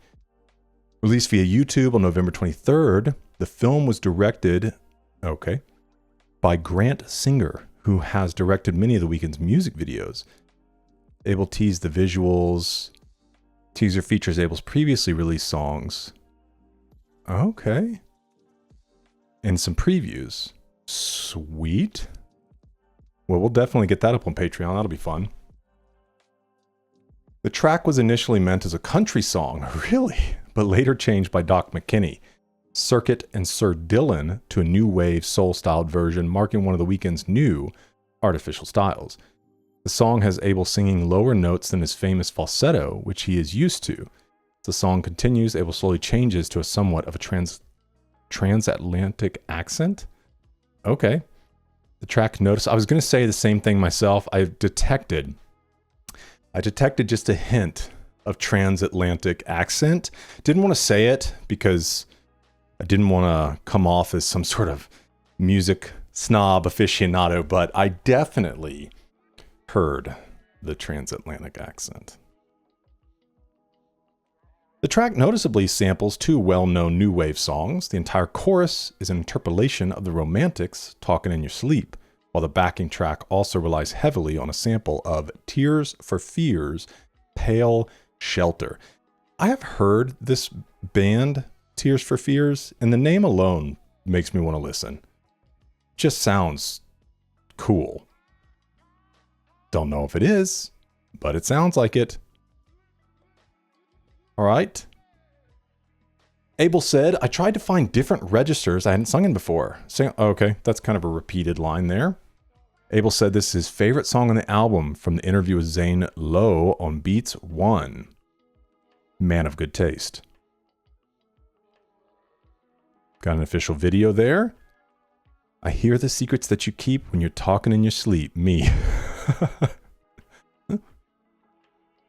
Released via YouTube on November 23rd, the film was directed, by Grant Singer, who has directed many of The Weeknd's music videos. Abel teased the visuals. Teaser features Abel's previously released songs. Okay. And some previews. Sweet. Well, we'll definitely get that up on Patreon. That'll be fun. The track was initially meant as a country song, really, but later changed by Doc McKinney, Circuit, and Sir Dylan to a new wave soul-styled version, marking one of The Weeknd's new artificial styles. The song has Abel singing lower notes than his famous falsetto, which he is used to. As the song continues, Abel slowly changes to a somewhat of a transatlantic accent. Okay. The track notice. I was going to say the same thing myself. I detected just a hint of transatlantic accent. Didn't want to say it because I didn't want to come off as some sort of music snob aficionado, but I definitely heard the transatlantic accent. The track noticeably samples two well-known new wave songs. The entire chorus is an interpolation of the Romantics' Talkin' in Your Sleep, while the backing track also relies heavily on a sample of Tears for Fears' Pale Shelter. I have heard this band, Tears for Fears, and the name alone makes me want to listen. Just sounds cool. Don't know if it is, but it sounds like it. All right. Abel said, I tried to find different registers I hadn't sung in before. Okay, that's kind of a repeated line there. Abel said this is his favorite song on the album from the interview with Zane Lowe on Beats 1. Man of good taste. Got an official video there. I hear the secrets that you keep when you're talking in your sleep. Me.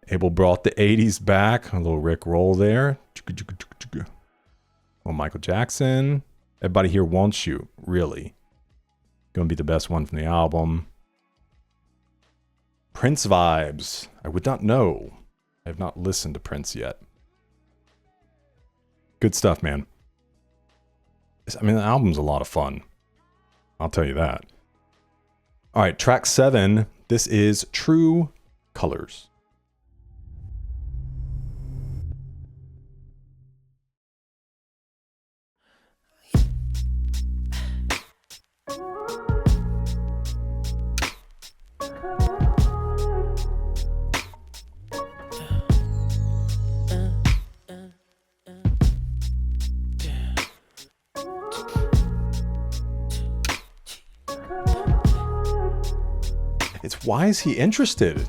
Abel brought the 80s back. A little Rick roll there. Well, Michael Jackson. Everybody here wants you. Really. Gonna be the best one from the album. Prince vibes. I would not know. I have not listened to Prince yet. Good stuff, man. I mean, the album's a lot of fun. I'll tell you that. All right, track 7. This is True Colors. It's why is he interested?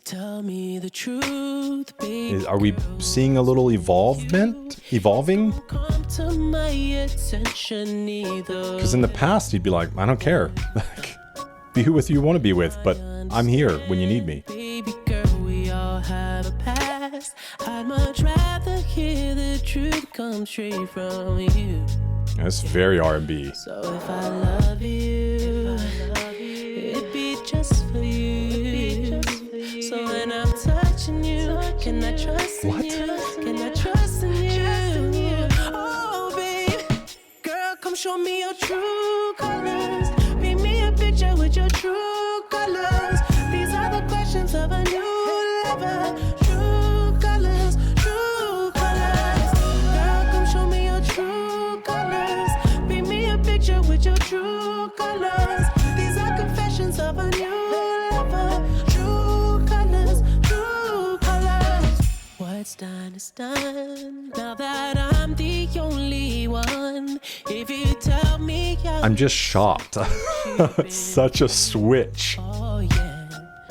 Tell me the truth, baby. Are we seeing a little evolving? Come to my attention either. Because in the past he'd be like, I don't care. Be who with you want to be with, but I'm here when you need me. Baby girl, we all have a past. I'd much rather hear the truth come straight from you. That's very R&B. So if I love you, it'd be just for you. So when I'm touching you, Can I trust in you? Can I trust in you? Oh, babe, girl, come show me your true colors. Paint me a picture with your true colors. These are the questions of a new lover. True colors, true colors. Girl, come show me your true colors. Paint me a picture with your true colors. These are confessions of a new lover. True colors, true colors. What's done is done. Now that I'm the only one. If you tell me I'm just shocked. Such a switch. oh yeah.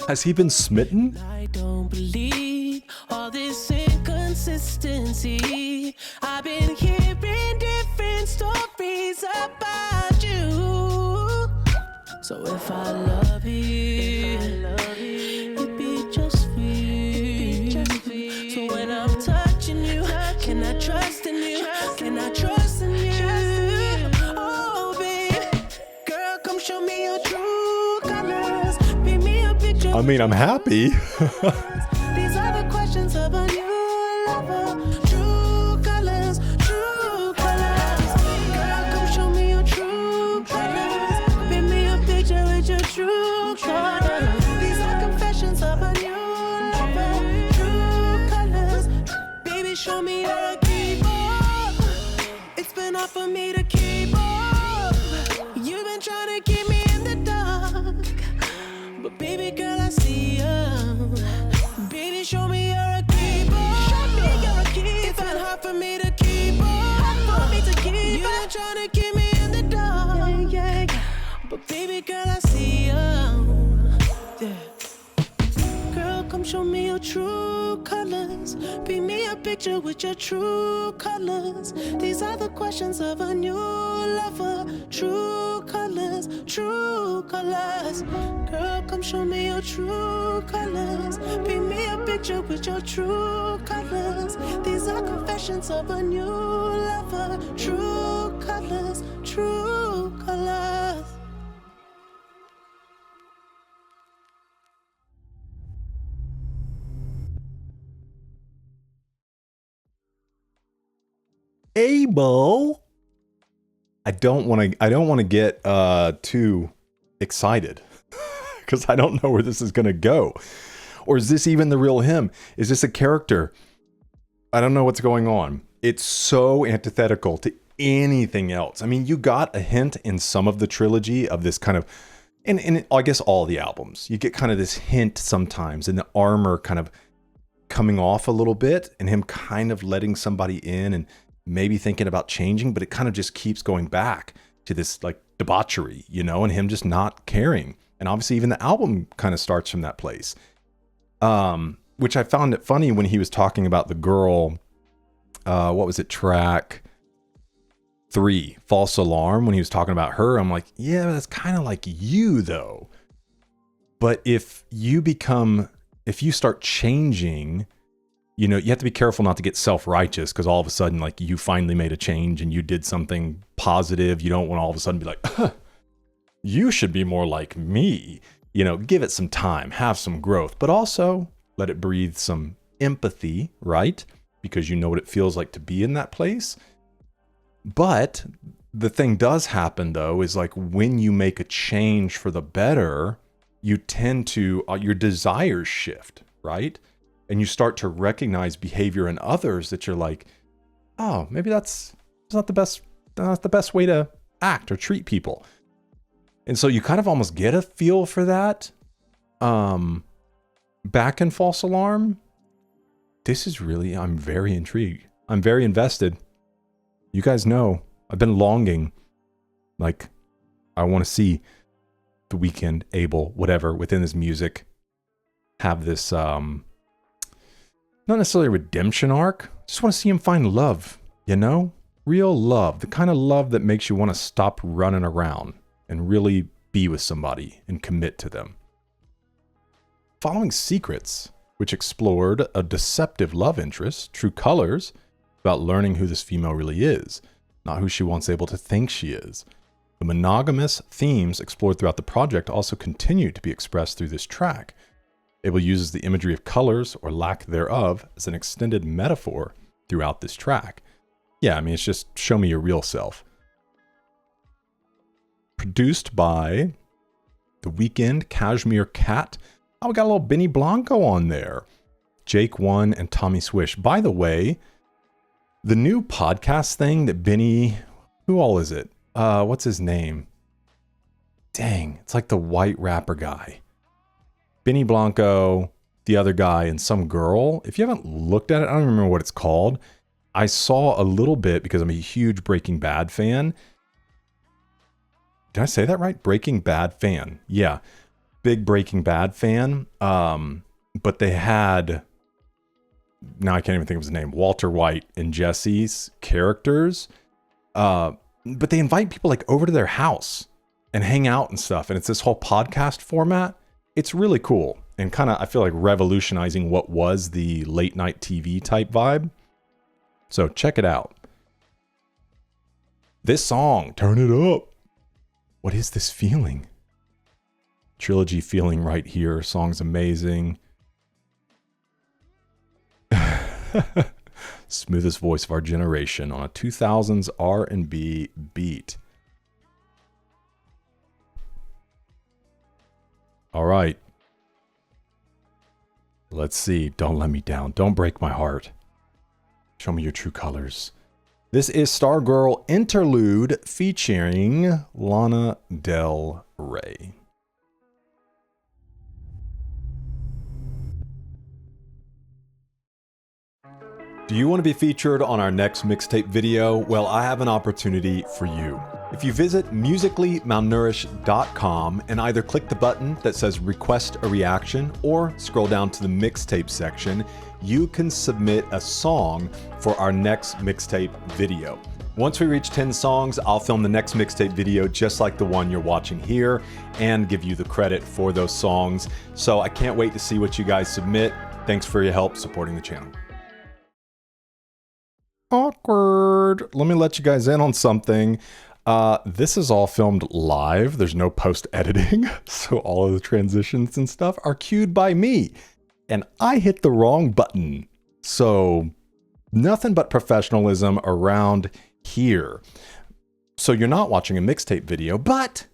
Has he been smitten? I don't believe all this inconsistency. I've been hearing different stories about you. So if I love you, it'd be just for you. So when I'm touching you, can I trust in you? Can I trust in you? Oh, babe, girl, come show me your true colors. Paint me a picture. I mean, I'm happy. These are the questions of a new lover. True colors, true colors. Girl, come show me your true colors. Paint me a picture with your true colors. These are confessions of a new lover. True colors. Baby, show me you're a keeper. It's been hard for me to keep up. You've been trying to keep me in the dark. But baby girl, I see you. Baby, show me you're a keeper. Show me you're a keeper. It's been hard for me to keep up. Hard for me to keep up. You've been trying to keep me in the dark. Yeah. But baby girl, I see you. Yeah. Girl, come show me your true colors. Paint me a picture with your true colors. These are the questions of a new lover. True colors, true colors. Girl, come show me your true colors. Paint me a picture with your true colors. These are confessions of a new lover. True colors, true colors. Abel. I don't want to get too excited because I don't know where this is going to go. Or is this even the real him? Is this a character? I don't know what's going on. It's so antithetical to anything else. I mean, you got a hint in some of the trilogy of this kind of, and I guess all the albums, you get kind of this hint sometimes in the armor kind of coming off a little bit and him kind of letting somebody in and maybe thinking about changing, but it kind of just keeps going back to this like debauchery, you know, and him just not caring. And obviously even the album kind of starts from that place. Which I found it funny when he was talking about the girl, what was it, track 3, False Alarm, when he was talking about her. I'm like, yeah, that's kind of like you though. But if you start changing, you know, you have to be careful not to get self-righteous because all of a sudden, like, you finally made a change and you did something positive. You don't want to all of a sudden be like, you should be more like me. You know, give it some time, have some growth, but also let it breathe some empathy, right? Because you know what it feels like to be in that place. But the thing does happen, though, is like when you make a change for the better, you tend to, your desires shift, right? And you start to recognize behavior in others that you're like, oh, maybe that's not the best way to act or treat people. And so you kind of almost get a feel for that. Back in False Alarm, this is really, I'm very intrigued. I'm very invested. You guys know, I've been longing. Like, I want to see The Weeknd, Abel, whatever, within his music, have this, not necessarily a redemption arc. Just want to see him find love, you know? Real love. The kind of love that makes you want to stop running around and really be with somebody and commit to them. Following Secrets, which explored a deceptive love interest, True Colors, about learning who this female really is, not who she wants Abel to think she is. The monogamous themes explored throughout the project also continue to be expressed through this track. Abel uses the imagery of colors, or lack thereof, as an extended metaphor throughout this track. Yeah, I mean, it's just show me your real self. Produced by The Weeknd, Cashmere Cat. Oh, we got a little Benny Blanco on there. Jake One and Tommy Swish. By the way, the new podcast thing that Benny, who all is it? What's his name? Dang, it's like the white rapper guy. Benny Blanco, the other guy, and some girl. If you haven't looked at it, I don't remember what it's called. I saw a little bit because I'm a huge Breaking Bad fan. Did I say that right? Breaking Bad fan. Yeah. Big Breaking Bad fan. But they had, now I can't even think of his name, Walter White and Jesse's characters. But they invite people like over to their house and hang out and stuff. And it's this whole podcast format. It's really cool. And kind of, I feel like revolutionizing what was the late night TV type vibe. So check it out. This song, turn it up. What is this feeling? Trilogy feeling right here. Song's amazing. Smoothest voice of our generation on a 2000s R&B beat. All right. Let's see. Don't let me down. Don't break my heart. Show me your true colors. This is Stargirl Interlude featuring Lana Del Rey. Do you want to be featured on our next mixtape video? Well, I have an opportunity for you. If you visit musicallymalnourished.com and either click the button that says request a reaction or scroll down to the mixtape section, you can submit a song for our next mixtape video. Once we reach 10 songs, I'll film the next mixtape video just like the one you're watching here and give you the credit for those songs. So I can't wait to see what you guys submit. Thanks for your help supporting the channel. Awkward. Let me let you guys in on something. This is all filmed live. There's no post-editing, so all of the transitions and stuff are cued by me. And I hit the wrong button. So nothing but professionalism around here. So you're not watching a mixtape video, but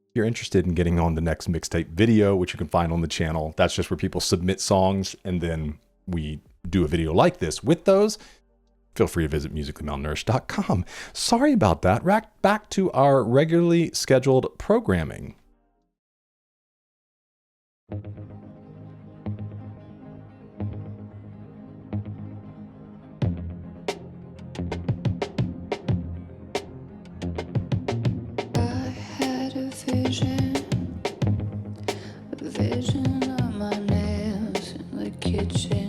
if you're interested in getting on the next mixtape video, which you can find on the channel, that's just where people submit songs and then we do a video like this with those. Feel free to visit musicallymalnourished.com. Sorry about that. Back to our regularly scheduled programming. I had a vision of my nails in the kitchen.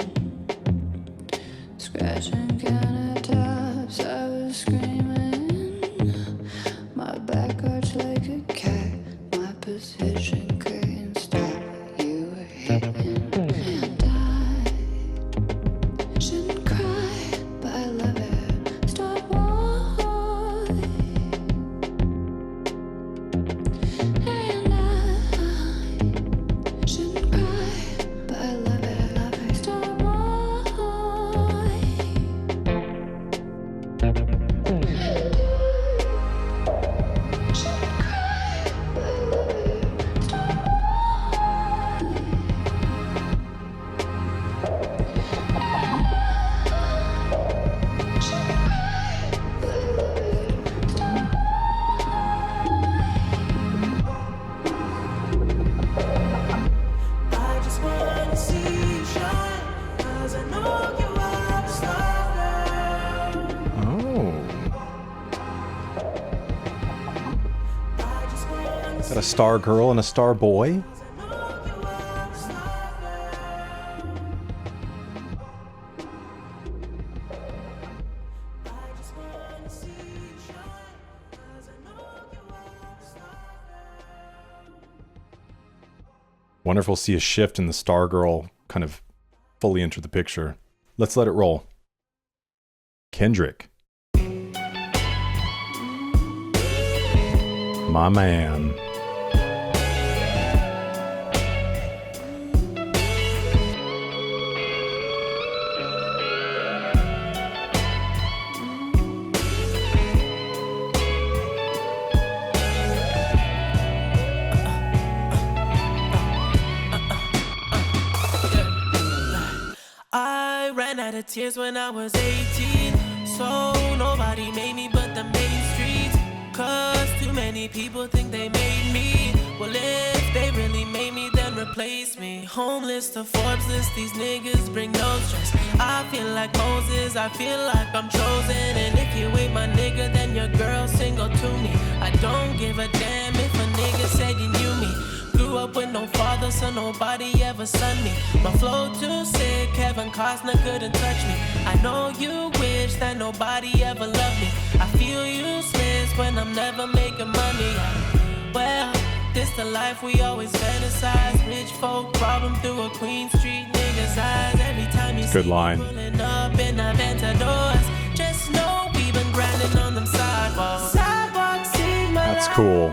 Scratching countertops, I was screaming. My back arched like a cat, my position couldn't stop. You were hitting, and I shouldn't cry, but I love it. Starboy, and I shouldn't cry, but I love it. Starboy. I just wanna see you shine, 'cause I know you are the Stargirl. Oh. I just wanna Got a star girl and a star boy. know you are the Stargirl. I just wanna see you shine, 'cause I know you are the Stargirl. Wonderful to see a shift in the Stargirl kind of fully enter the picture. Let's let it roll. Kendrick. My man. shedded tears when I was 18. So nobody made me but the main streets. Cause too many people think they made me. Well, if they really made me, then replace me. Homeless to Forbes list, these niggas bring no stress. I feel like Moses, I feel like I'm chosen. And if you ain't my nigga, then your girl single to me. I don't give a damn if a nigga said you knew me. Grew up with no father, so nobody ever son me. My flow too sick, Kevin Costner couldn't touch me. I know you wish that nobody ever loved me. I feel useless when I'm never making money. Well, this the life we always fantasize. Rich folk problem through a Queen Street nigga's eyes. Every time you Good see line. me pulling up in Aventadors, just know we been grinding on them sidewalks. Sidewalks in my That's cool.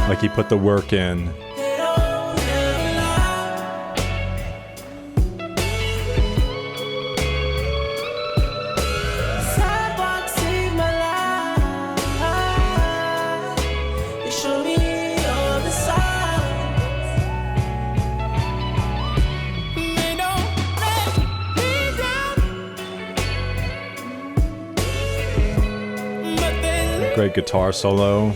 Like he put the work in. They don't never lie. Sidewalks in my life. They show me all the signs. They don't let me down. But they Great guitar solo.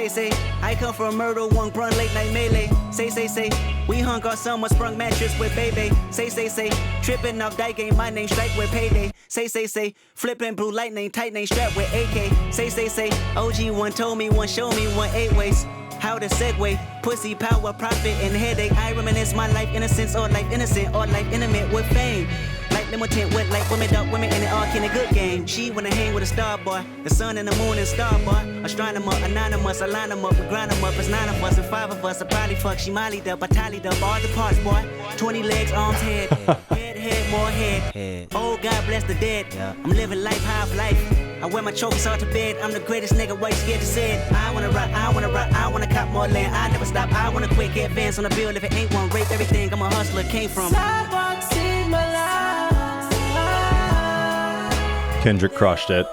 Say, I come from murder, one grunt, late night melee. Say, we hung on someone sprung mattress with baby. Say, tripping off die game, my name strike with payday. Say, flipping blue lightning, tight name strapped with AK. Say, OG one told me, one showed me, one 8 ways. How to segue, pussy, power, profit, and headache. I reminisce my life innocence, or life innocent, or life intimate with fame. Like limited with like women, dark women, and it all in a good game. She wanna hang with a Starboy, the sun and the moon and Starboy. Astronomer, anonymous, I line them up, we grind them up. It's 9 of us and 5 of us. I probably fuck, she mollied up, I tallied up all the parts, boy. 20 legs, arms, head, head, more head. Oh, God bless the dead. I'm living life, half life. I wear my trophies all to bed. I'm the greatest nigga, what you scared to say it. I wanna rock, I wanna cop more land. I never stop, I wanna quick advance on the bill. If it ain't one, rape everything. I'm a hustler, came from sidewalks in my life. Kendrick crushed it.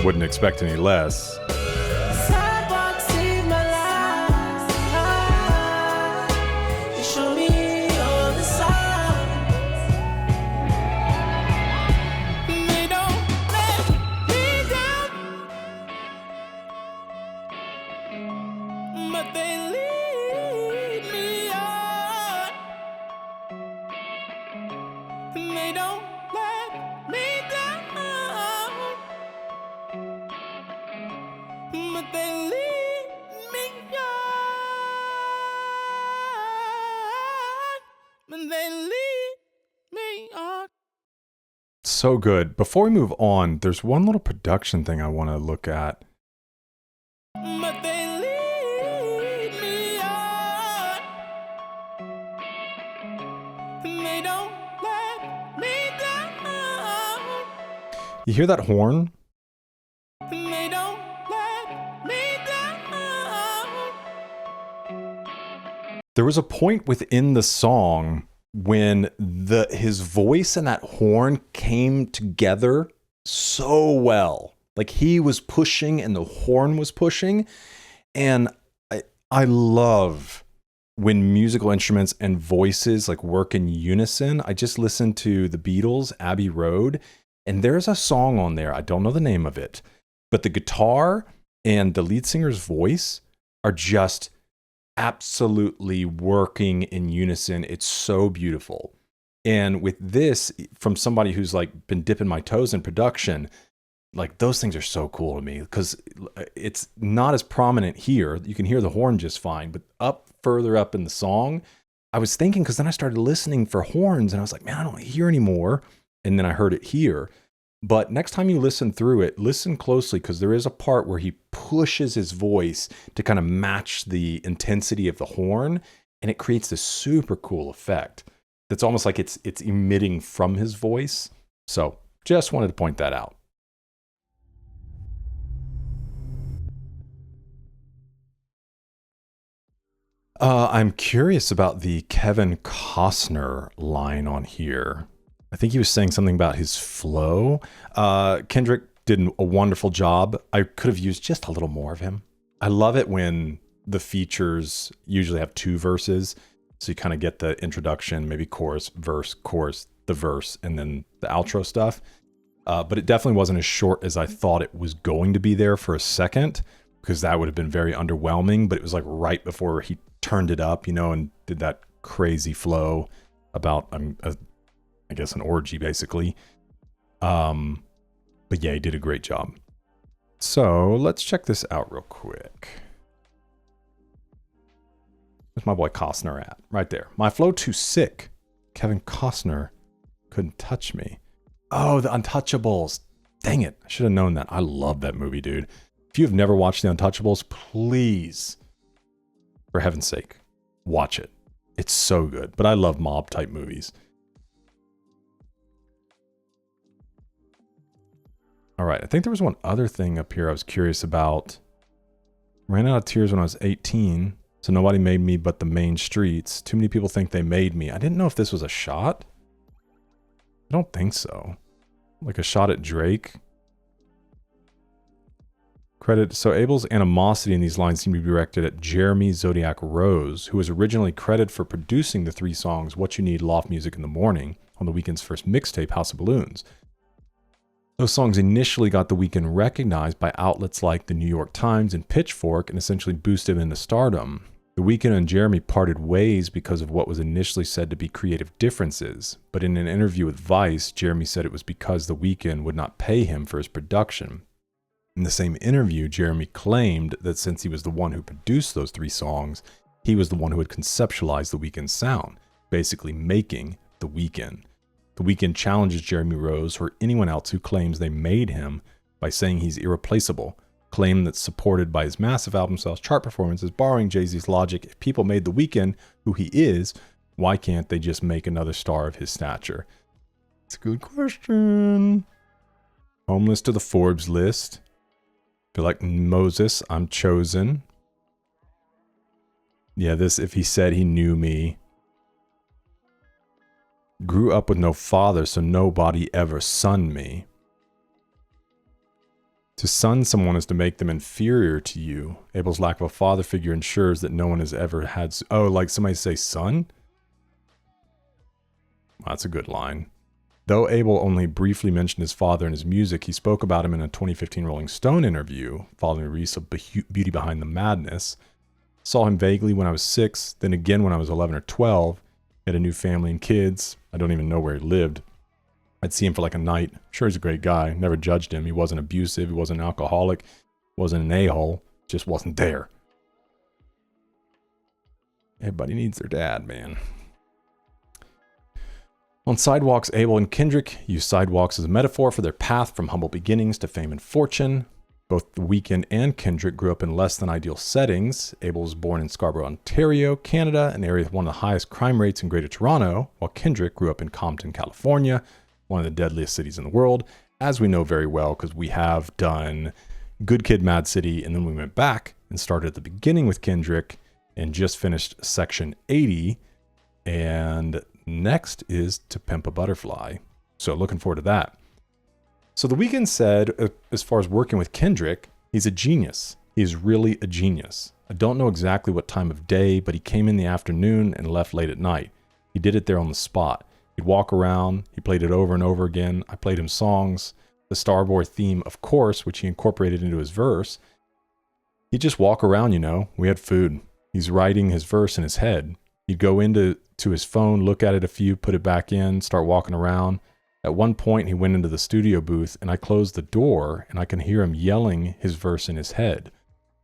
Wouldn't expect any less. Sidewalks in my life. They show me all the signs. They don't let me down, but they lead me on. They don't let me down, but they lead me on. But they lead me on. So good. Before we move on, there's one little production thing I want to look at. But they lead me on. They don't let me down. You hear that horn? They don't let me down. There was a point within the song when his voice and that horn came together so well. Like he was pushing and the horn was pushing. And I love when musical instruments and voices like work in unison. I just listened to the Beatles' Abbey Road, and there's a song on there. I don't know the name of it, but the guitar and the lead singer's voice are just absolutely working in unison. It's so beautiful. And with this, from somebody who's like been dipping my toes in production, like those things are so cool to me because it's not as prominent here. You can hear the horn just fine, but further up in the song, I was thinking, because then I started listening for horns and I was like, man, I don't hear anymore. And then I heard it here. But next time you listen through it, listen closely, because there is a part where he pushes his voice to kind of match the intensity of the horn, and it creates this super cool effect. That's almost like it's emitting from his voice. So just wanted to point that out. I'm curious about the Kevin Costner line on here. I think he was saying something about his flow. Kendrick did a wonderful job. I could have used just a little more of him. I love it when the features usually have 2 verses. So you kind of get the introduction, maybe chorus, the verse, and then the outro stuff. But it definitely wasn't as short as I thought it was going to be there for a second, because that would have been very underwhelming. But it was like right before he turned it up, and did that crazy flow about, I guess, an orgy, basically. But yeah, he did a great job. So let's check this out real quick. Where's my boy Costner at? Right there. My flow too sick. Kevin Costner couldn't touch me. Oh, The Untouchables. Dang it. I should have known that. I love that movie, dude. If you have never watched The Untouchables, please, for heaven's sake, watch it. It's so good. But I love mob type movies. All right. I think there was one other thing up here I was curious about. Ran out of tears when I was 18. So nobody made me but the main streets. Too many people think they made me. I didn't know if this was a shot. I don't think so. Like a shot at Drake. Credit. So Abel's animosity in these lines seem to be directed at Jeremy Zodiac Rose, who was originally credited for producing the 3 songs What You Need, Loft Music in the Morning on the Weeknd's first mixtape, House of Balloons. Those songs initially got The Weeknd recognized by outlets like the New York Times and Pitchfork and essentially boosted him into stardom. The Weeknd and Jeremy parted ways because of what was initially said to be creative differences, but in an interview with Vice, Jeremy said it was because The Weeknd would not pay him for his production. In the same interview, Jeremy claimed that since he was the one who produced those 3 songs, he was the one who had conceptualized The Weeknd's sound, basically making The Weeknd. The Weeknd challenges Jeremy Rose or anyone else who claims they made him by saying he's irreplaceable. Claim that's supported by his massive album sales, chart performances, borrowing Jay-Z's logic. If people made The Weeknd who he is, why can't they just make another star of his stature? It's a good question. Homeless to the Forbes list. Feel like Moses, I'm chosen. Yeah, this, if he said he knew me. Grew up with no father, so nobody ever sunned me. To sun someone is to make them inferior to you. Abel's lack of a father figure ensures that no one has ever had... Oh, like somebody say son? That's a good line. Though Abel only briefly mentioned his father in his music, he spoke about him in a 2015 Rolling Stone interview following the release of Beauty Behind the Madness. Saw him vaguely when I was 6, then again when I was 11 or 12. He had a new family and kids. I don't even know where he lived. I'd see him for like a night. Sure, he's a great guy. Never judged him. He wasn't abusive. He wasn't an alcoholic. Wasn't an a-hole. Just wasn't there. Everybody needs their dad, man. On Sidewalks, Abel and Kendrick use Sidewalks as a metaphor for their path from humble beginnings to fame and fortune. Both The Weeknd and Kendrick grew up in less than ideal settings. Abel was born in Scarborough, Ontario, Canada, an area with one of the highest crime rates in Greater Toronto, while Kendrick grew up in Compton, California, one of the deadliest cities in the world, as we know very well because we have done Good Kid, Mad City, and then we went back and started at the beginning with Kendrick and just finished Section 80, and next is To Pimp a Butterfly. So looking forward to that. So The Weeknd said, as far as working with Kendrick, he's a genius. He's really a genius. I don't know exactly what time of day, but he came in the afternoon and left late at night. He did it there on the spot. He'd walk around. He played it over and over again. I played him songs. The Starboy theme, of course, which he incorporated into his verse. He'd just walk around, We had food. He's writing his verse in his head. He'd go into his phone, look at it a few, put it back in, start walking around. At one point, he went into the studio booth, and I closed the door, and I can hear him yelling his verse in his head.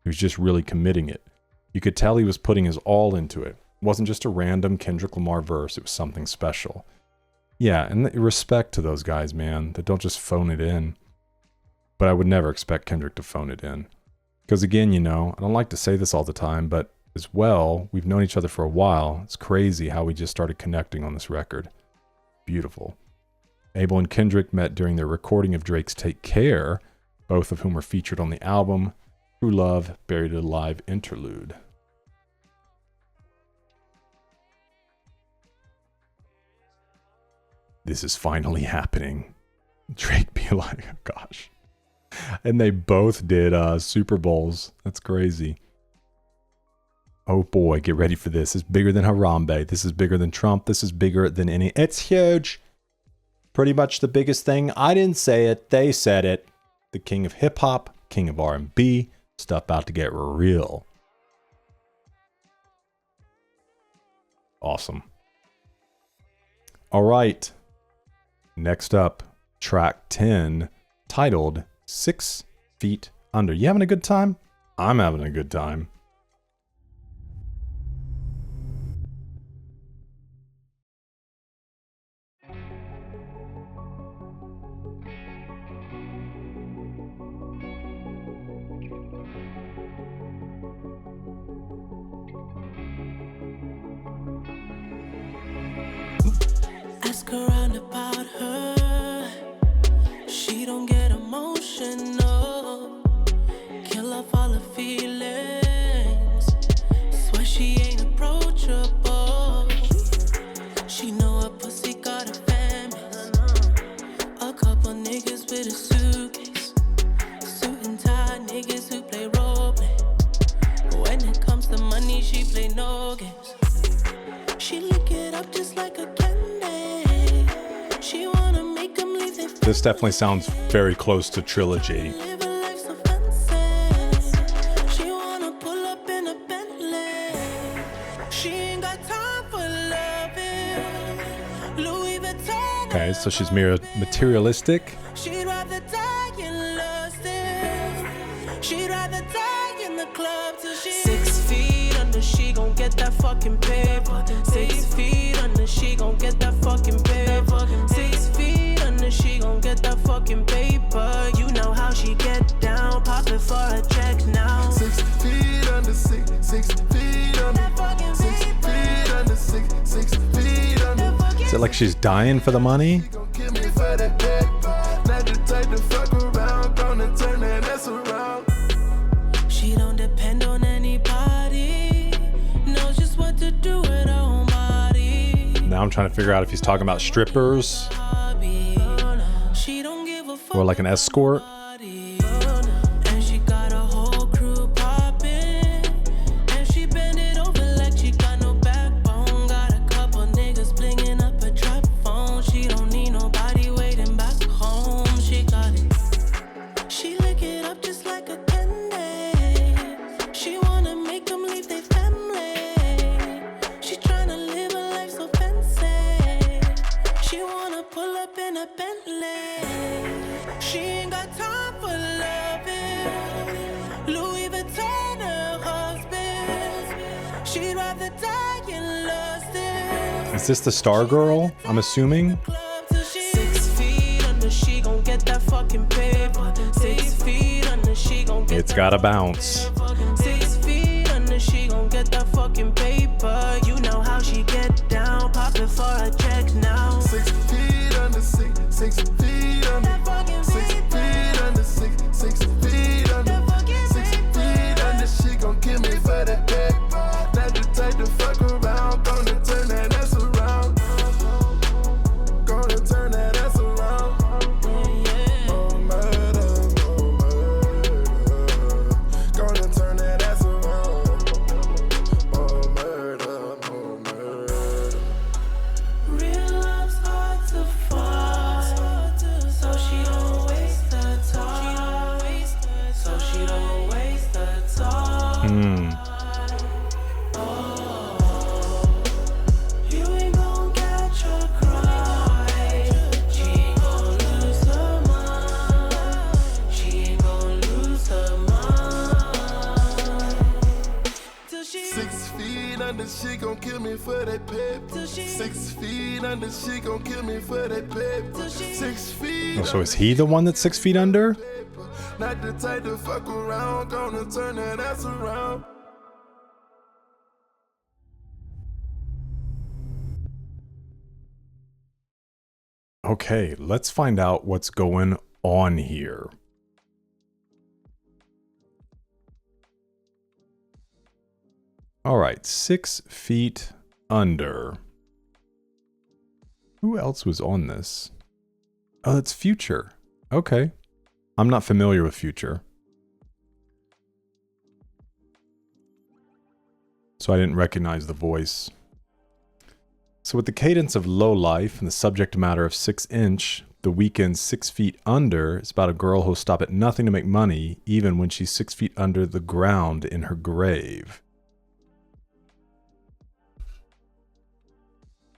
He was just really committing it. You could tell he was putting his all into it. It wasn't just a random Kendrick Lamar verse. It was something special. Yeah, and respect to those guys, man, that don't just phone it in. But I would never expect Kendrick to phone it in. Because again, I don't like to say this all the time, but as well, we've known each other for a while. It's crazy how we just started connecting on this record. Beautiful. Abel and Kendrick met during their recording of Drake's Take Care, both of whom were featured on the album True Love, Buried Alive Interlude. This is finally happening. Drake be like, oh gosh. And they both did Super Bowls. That's crazy. Oh boy, get ready for this. It's bigger than Harambe. This is bigger than Trump. This is bigger than any. It's huge. Pretty much the biggest thing. I didn't say it. They said it. The king of hip hop, king of R&B. Stuff about to get real. Awesome. All right. Next up, track 10, titled 6 Feet Under. You having a good time? I'm having a good time. Ask around about her. She don't get emotional. Kill off all her feelings. Swear she ain't approachable. She know her pussy got a famous. A couple niggas with a suitcase. Suit and tie niggas who play role play. When it comes to money, she play no games. She lick it up just like a candy. She wanna make them leave their. This definitely sounds very close to Trilogy. Live a life so fancy. She wanna pull up in a Bentley. She ain't got time for loving. Louis Vuitton. Okay, so she's materialistic. She'd rather die in lusting. She'd rather die in the club till she 6 feet under. She gon' get that fucking paper. 6 feet under. She gon' get that fucking paper. 6 feet under. She gon' get that fucking paper. You know how she get down. Pop it for a check now. 6 feet under, 6 feet under, 6 feet under, 6 feet under. Is it like she's dying for the money? Gon' kill me for that paper. Not the type to fuck around, gonna turn that ass around. She don't depend on anybody. Knows just what to do with her own body. Now I'm trying to figure out if he's talking about strippers She don't give a fuck. or like an escort. And she got a whole crew popping. And she bend it over like she got no backbone. Got a couple niggas blinging up a trap phone. She don't need nobody waiting back home. She got it. She lick it up just like a candy. She wanna make them leave their family. She tryna live a life so fancy. She wanna pull up in a Bentley. She ain't got time for loving. Louis Vuitton, her husband. She'd rather die in lusting. Is this the Stargirl? I'm assuming. 6 feet under, she gon' get that fucking paper. 6 feet under, she gon' get It's gotta bounce. 6 feet under, she gon' get that fucking paper. You know how she get down. Pop it for a check now. 6 feet under, 6 feet under, 6 feet under, 6 feet under, 6 feet under. She gon' kill me for that paper. Not the type to fuck around, gonna turn that ass around. Gonna turn that ass around. Oh murder, oh murder. Gonna turn that ass around. Oh murder, oh murder. Real love's hard to find, so she don't waste her time. So she don't waste her time. You ain't gon' catch her cry. She ain't gon' lose her mind. She ain't gon' lose her mind. Till she 6 feet under, she gon' kill me for that paper. 6 feet under, she gon' kill me for that paper. 6 feet Oh, so is he the one that's 6 feet under? paper. Not the type to fuck around, gonna turn that ass around. Okay, let's find out what's going on here. All right, 6 feet under. Who else was on this? Oh, it's Future. Okay. I'm not familiar with Future, so I didn't recognize the voice. So with the cadence of Low Life and the subject matter of 6 Inch, The Weeknd's 6 Feet Under is about a girl who'll stop at nothing to make money, even when she's 6 feet under the ground in her grave.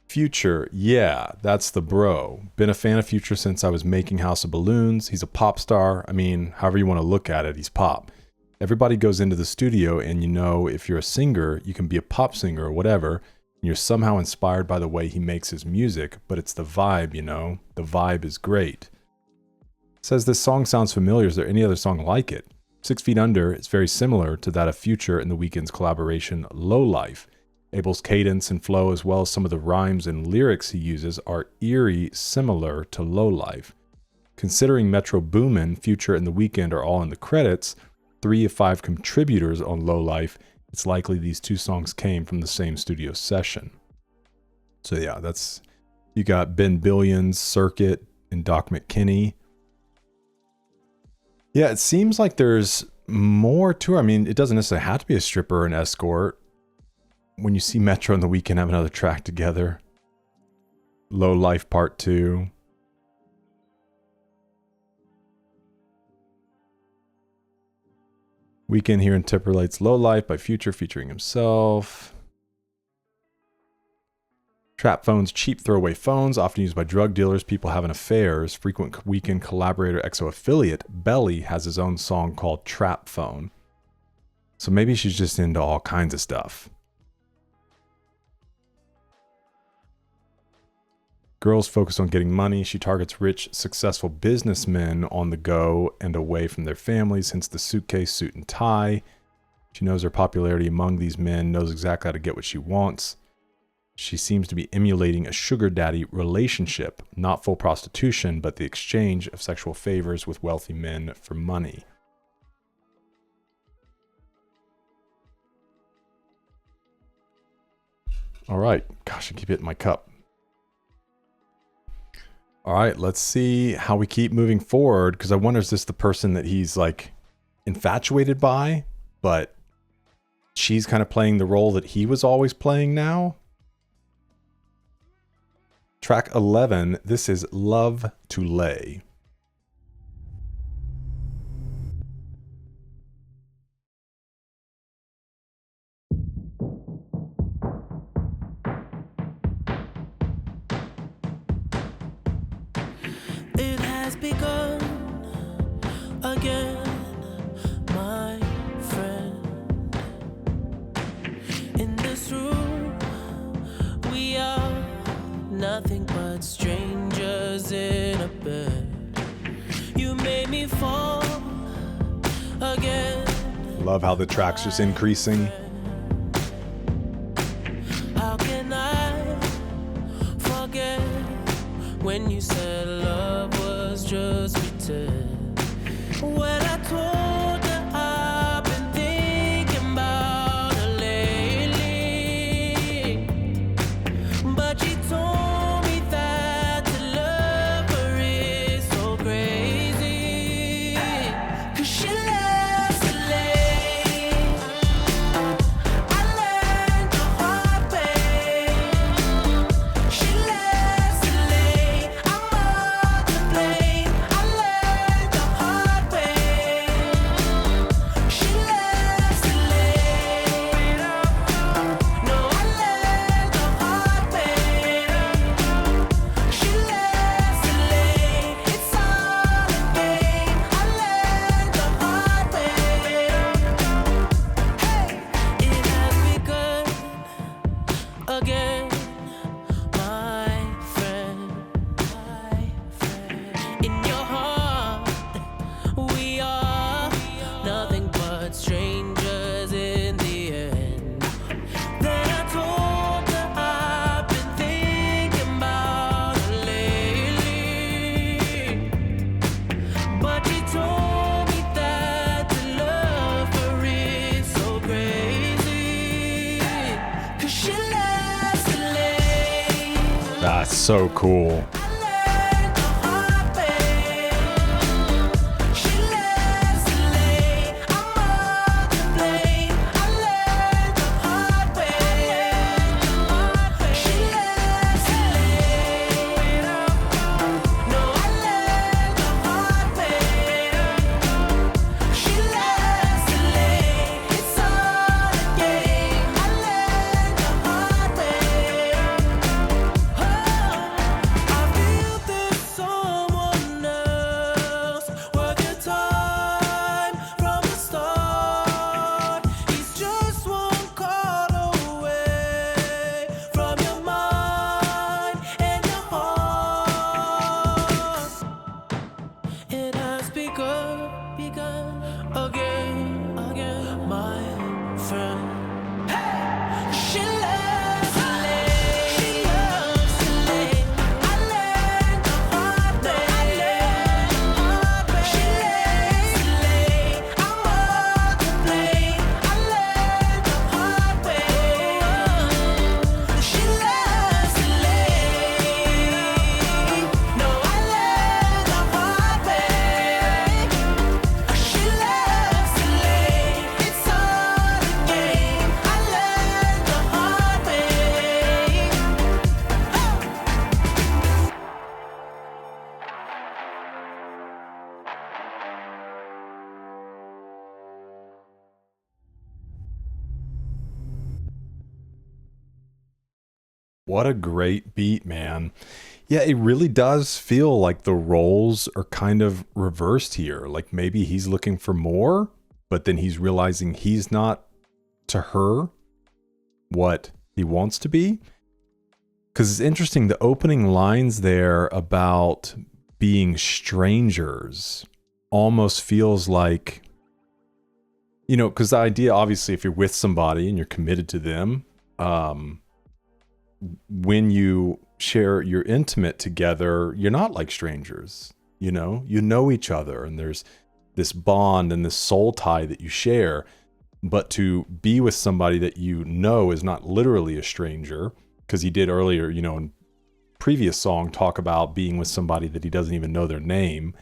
Future, yeah, that's the bro. Been a fan of Future since I was making House of Balloons. He's a pop star. I mean, however you want to look at it, he's pop. Everybody goes into the studio and you know if you're a singer, you can be a pop singer or whatever, and you're somehow inspired by the way he makes his music, but it's the vibe, you know? The vibe is great. Says this song sounds familiar. Is there any other song like it? 6 Feet Under is very similar to that of Future and The Weeknd's collaboration Low Life. Abel's cadence and flow, as well as some of the rhymes and lyrics he uses, are eerie similar to Low Life. Considering Metro Boomin, Future, and The Weeknd are all in the credits, 3 of 5 contributors on Low Life, it's likely these two songs came from the same studio session. So yeah, you got Ben Billions, Circuit, and Doc McKinney. Yeah, it seems like there's more to it. I mean, it doesn't necessarily have to be a stripper or an escort. When you see Metro and The Weeknd have another track together. Low Life Part 2. Weeknd here interpolates Low Life by Future featuring himself. Trap phones, cheap throwaway phones, often used by drug dealers, people having affairs. Frequent Weeknd collaborator EXO affiliate Belly has his own song called Trap Phone. So maybe she's just into all kinds of stuff. Girls focus on getting money. She targets rich, successful businessmen on the go and away from their families, hence the suitcase, suit, and tie. She knows her popularity among these men, knows exactly how to get what she wants. She seems to be emulating a sugar daddy relationship, not full prostitution, but the exchange of sexual favors with wealthy men for money. All right. Gosh, I keep hitting my cup. All right, let's see how we keep moving forward, because I wonder, is this the person that he's like infatuated by, but she's kind of playing the role that he was always playing now? Track 11, this is Love to Lay. It has begun again, my friend. In this room, we are nothing but strangers in a bed. You made me fall again. Love how the track's just increasing. How can I forget when you said love was just pretend? When I told her I've been thinking about her lately, but she told me that to love her is so crazy, 'cause she loves to lay. I learned the hard way. She loves to lay. I'm all to blame. I learned so cool. What a great beat, man. Yeah, it really does feel like the roles are kind of reversed here. Like maybe he's looking for more, but then he's realizing he's not to her what he wants to be. Because it's interesting, the opening lines there about being strangers almost feels like, you know, because the idea, obviously, if you're with somebody and you're committed to them, when you share your intimate together, you're not like strangers, you know each other, and there's this bond and this soul tie that you share. But to be with somebody that you know is not literally a stranger, because he did earlier, you know, in previous song talk about being with somebody that he doesn't even know their name.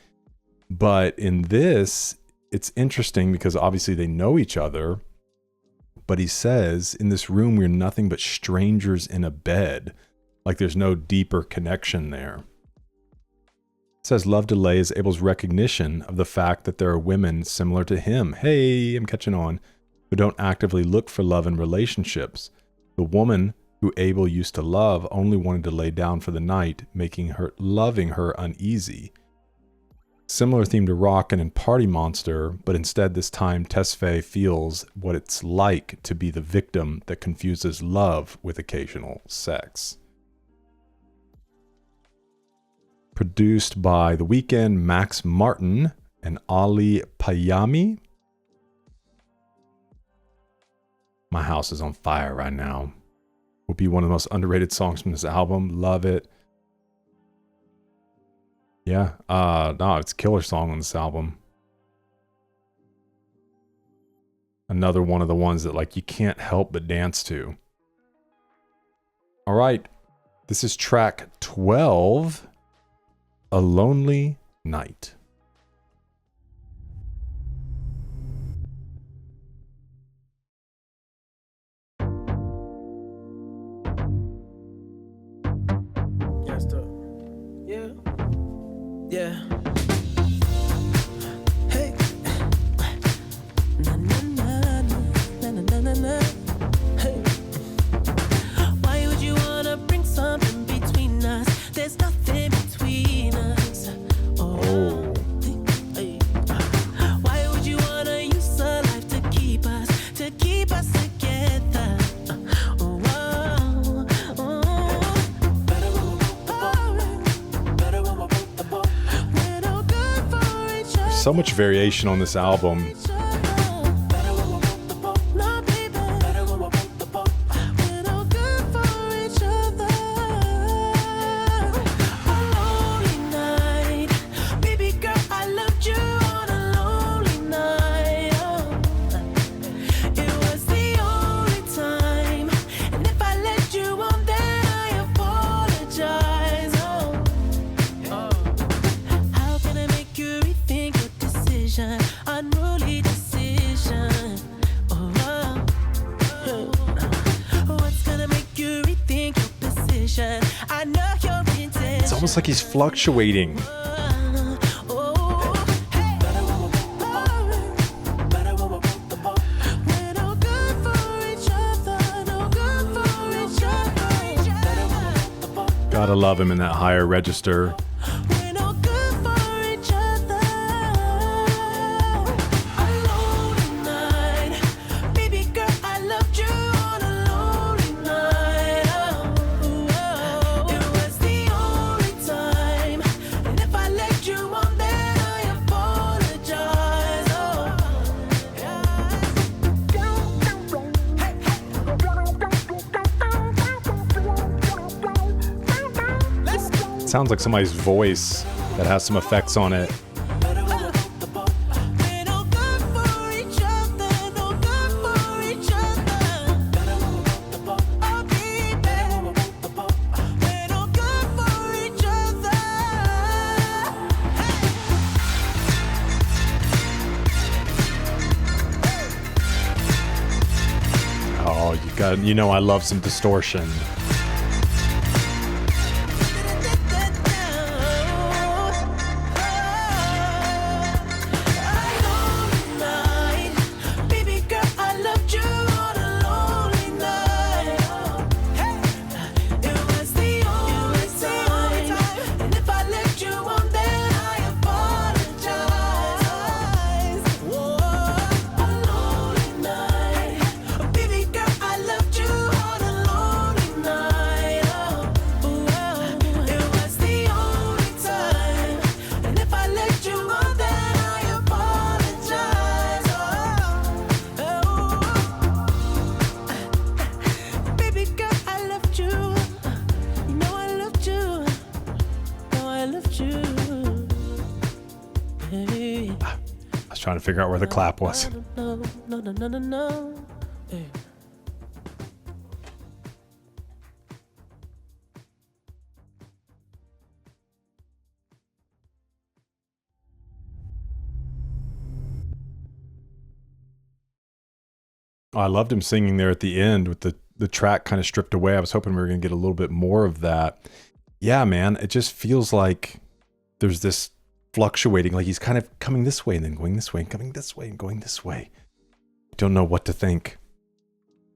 But in this, it's interesting because obviously they know each other. But he says, in this room, we're nothing but strangers in a bed. Like there's no deeper connection there. It says, love delay is Abel's recognition of the fact that there are women similar to him. Hey, I'm catching on. Who don't actively look for love in relationships. The woman who Abel used to love only wanted to lay down for the night, loving her uneasy. Similar theme to Rockin' and Party Monster, but instead this time Tesfaye feels what it's like to be the victim that confuses love with occasional sex. Produced by The Weeknd, Max Martin, and Ali Payami. My house is on fire right now. Will be one of the most underrated songs from this album. Love it. Yeah, no, it's a killer song on this album. Another one of the ones that like you can't help but dance to. All right, this is track 12, A Lonely Night. Yeah. Hey. Na na na na na na na. Hey. Why would you wanna bring something between us? There's nothing between us. Oh. Hey. Why would you wanna use a life to keep us together? So much variation on this album. Apologize. almost like he's fluctuating. Gotta love him in that higher register. Sounds like somebody's voice that has some effects on it. Oh, you know I love some distortion. Trying to figure out where the clap was. Hey. I loved him singing there at the end with the track kind of stripped away. I was hoping we were going to get a little bit more of that. Yeah, man, it just feels like there's this fluctuating, like he's kind of coming this way and then going this way and coming this way and going this way. Don't know what to think.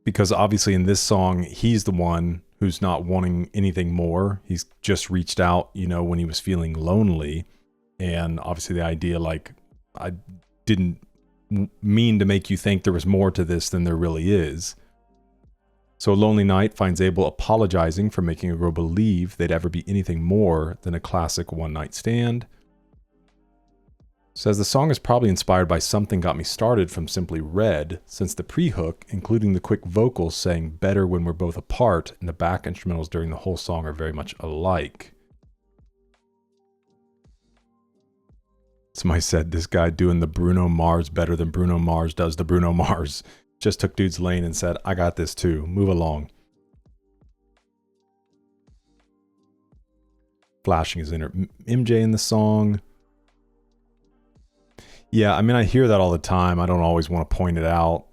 Because obviously in this song, he's the one who's not wanting anything more. He's just reached out, you know, when he was feeling lonely. And obviously the idea, like, I didn't mean to make you think there was more to this than there really is. So a lonely night finds Abel apologizing for making a girl believe they'd ever be anything more than a classic one-night stand. Says the song is probably inspired by Something Got Me Started from Simply Red, since the pre-hook, including the quick vocals saying better when we're both apart, and the back instrumentals during the whole song are very much alike. Somebody said this guy doing the Bruno Mars better than Bruno Mars does the Bruno Mars. Just took dude's lane and said, I got this too. Move along. Flashing his inner MJ in the song. Yeah, I mean, I hear that all the time. I don't always want to point it out.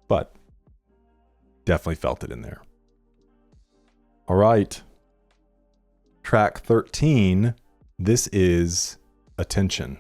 But definitely felt it in there. All right. Track 13. This is Attention.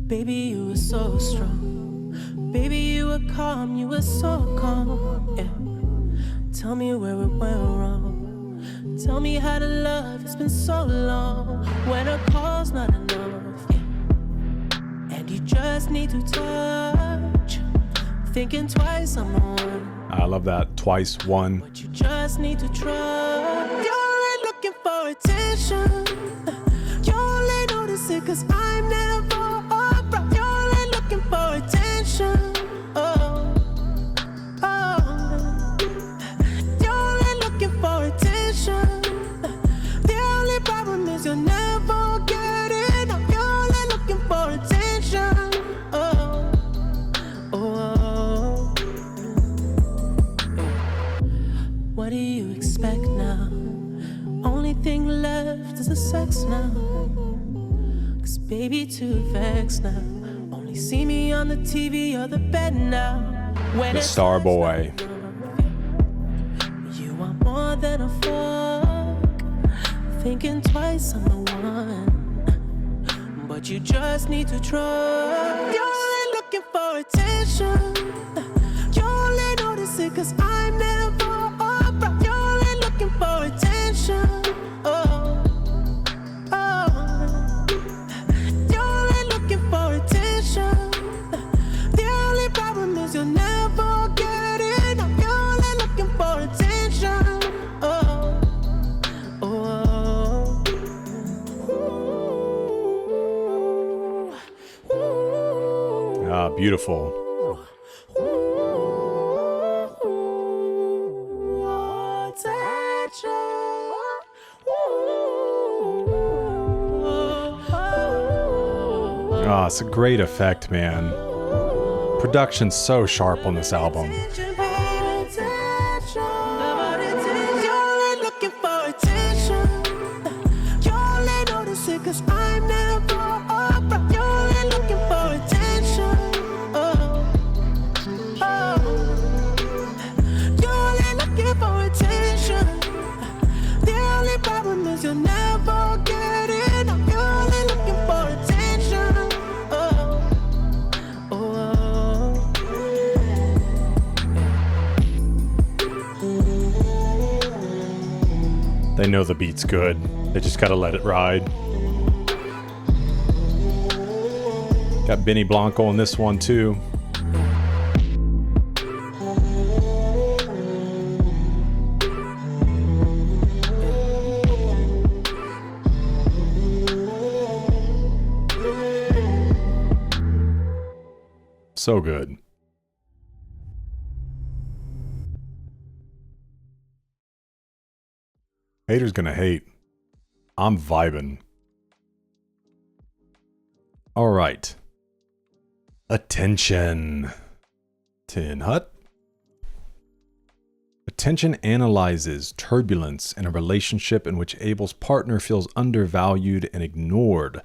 Baby, you were so strong. Baby, you were calm, you were so calm. Yeah. Tell me where it went wrong. Tell me how to love, it's been so long. When a call's not enough, yeah. And you just need to touch. Thinking twice, I'm the one. I love that. Twice, one. But you just need to trust. You're only looking for attention. You only notice it 'cause I'm never around. You're only looking for attention. Oh, oh. You're only looking for attention. The only problem is you'll never get enough. You're only looking for attention. Oh, What do you expect now? Only thing left is the sex now. 'Cause baby, too vexed now. Only see me on the TV or the bed now. When The it's Starboy. you want more than a fuck. Thinking twice on the one. But you just need to trust. You're only looking for attention. You only notice it 'cause I'm never around. You're only looking for attention. Oh, oh. You're only looking for attention. The only problem is you'll never get enough. You're only looking for attention. Oh, oh. Ah, beautiful. Ah, it's a great effect, man. Production's so sharp on this album. They know the beat's good. They just gotta let it ride. Got Benny Blanco on this one too. So good. Haters gonna hate. I'm vibing. All right. Attention. Tin Hut. Attention analyzes turbulence in a relationship in which Abel's partner feels undervalued and ignored.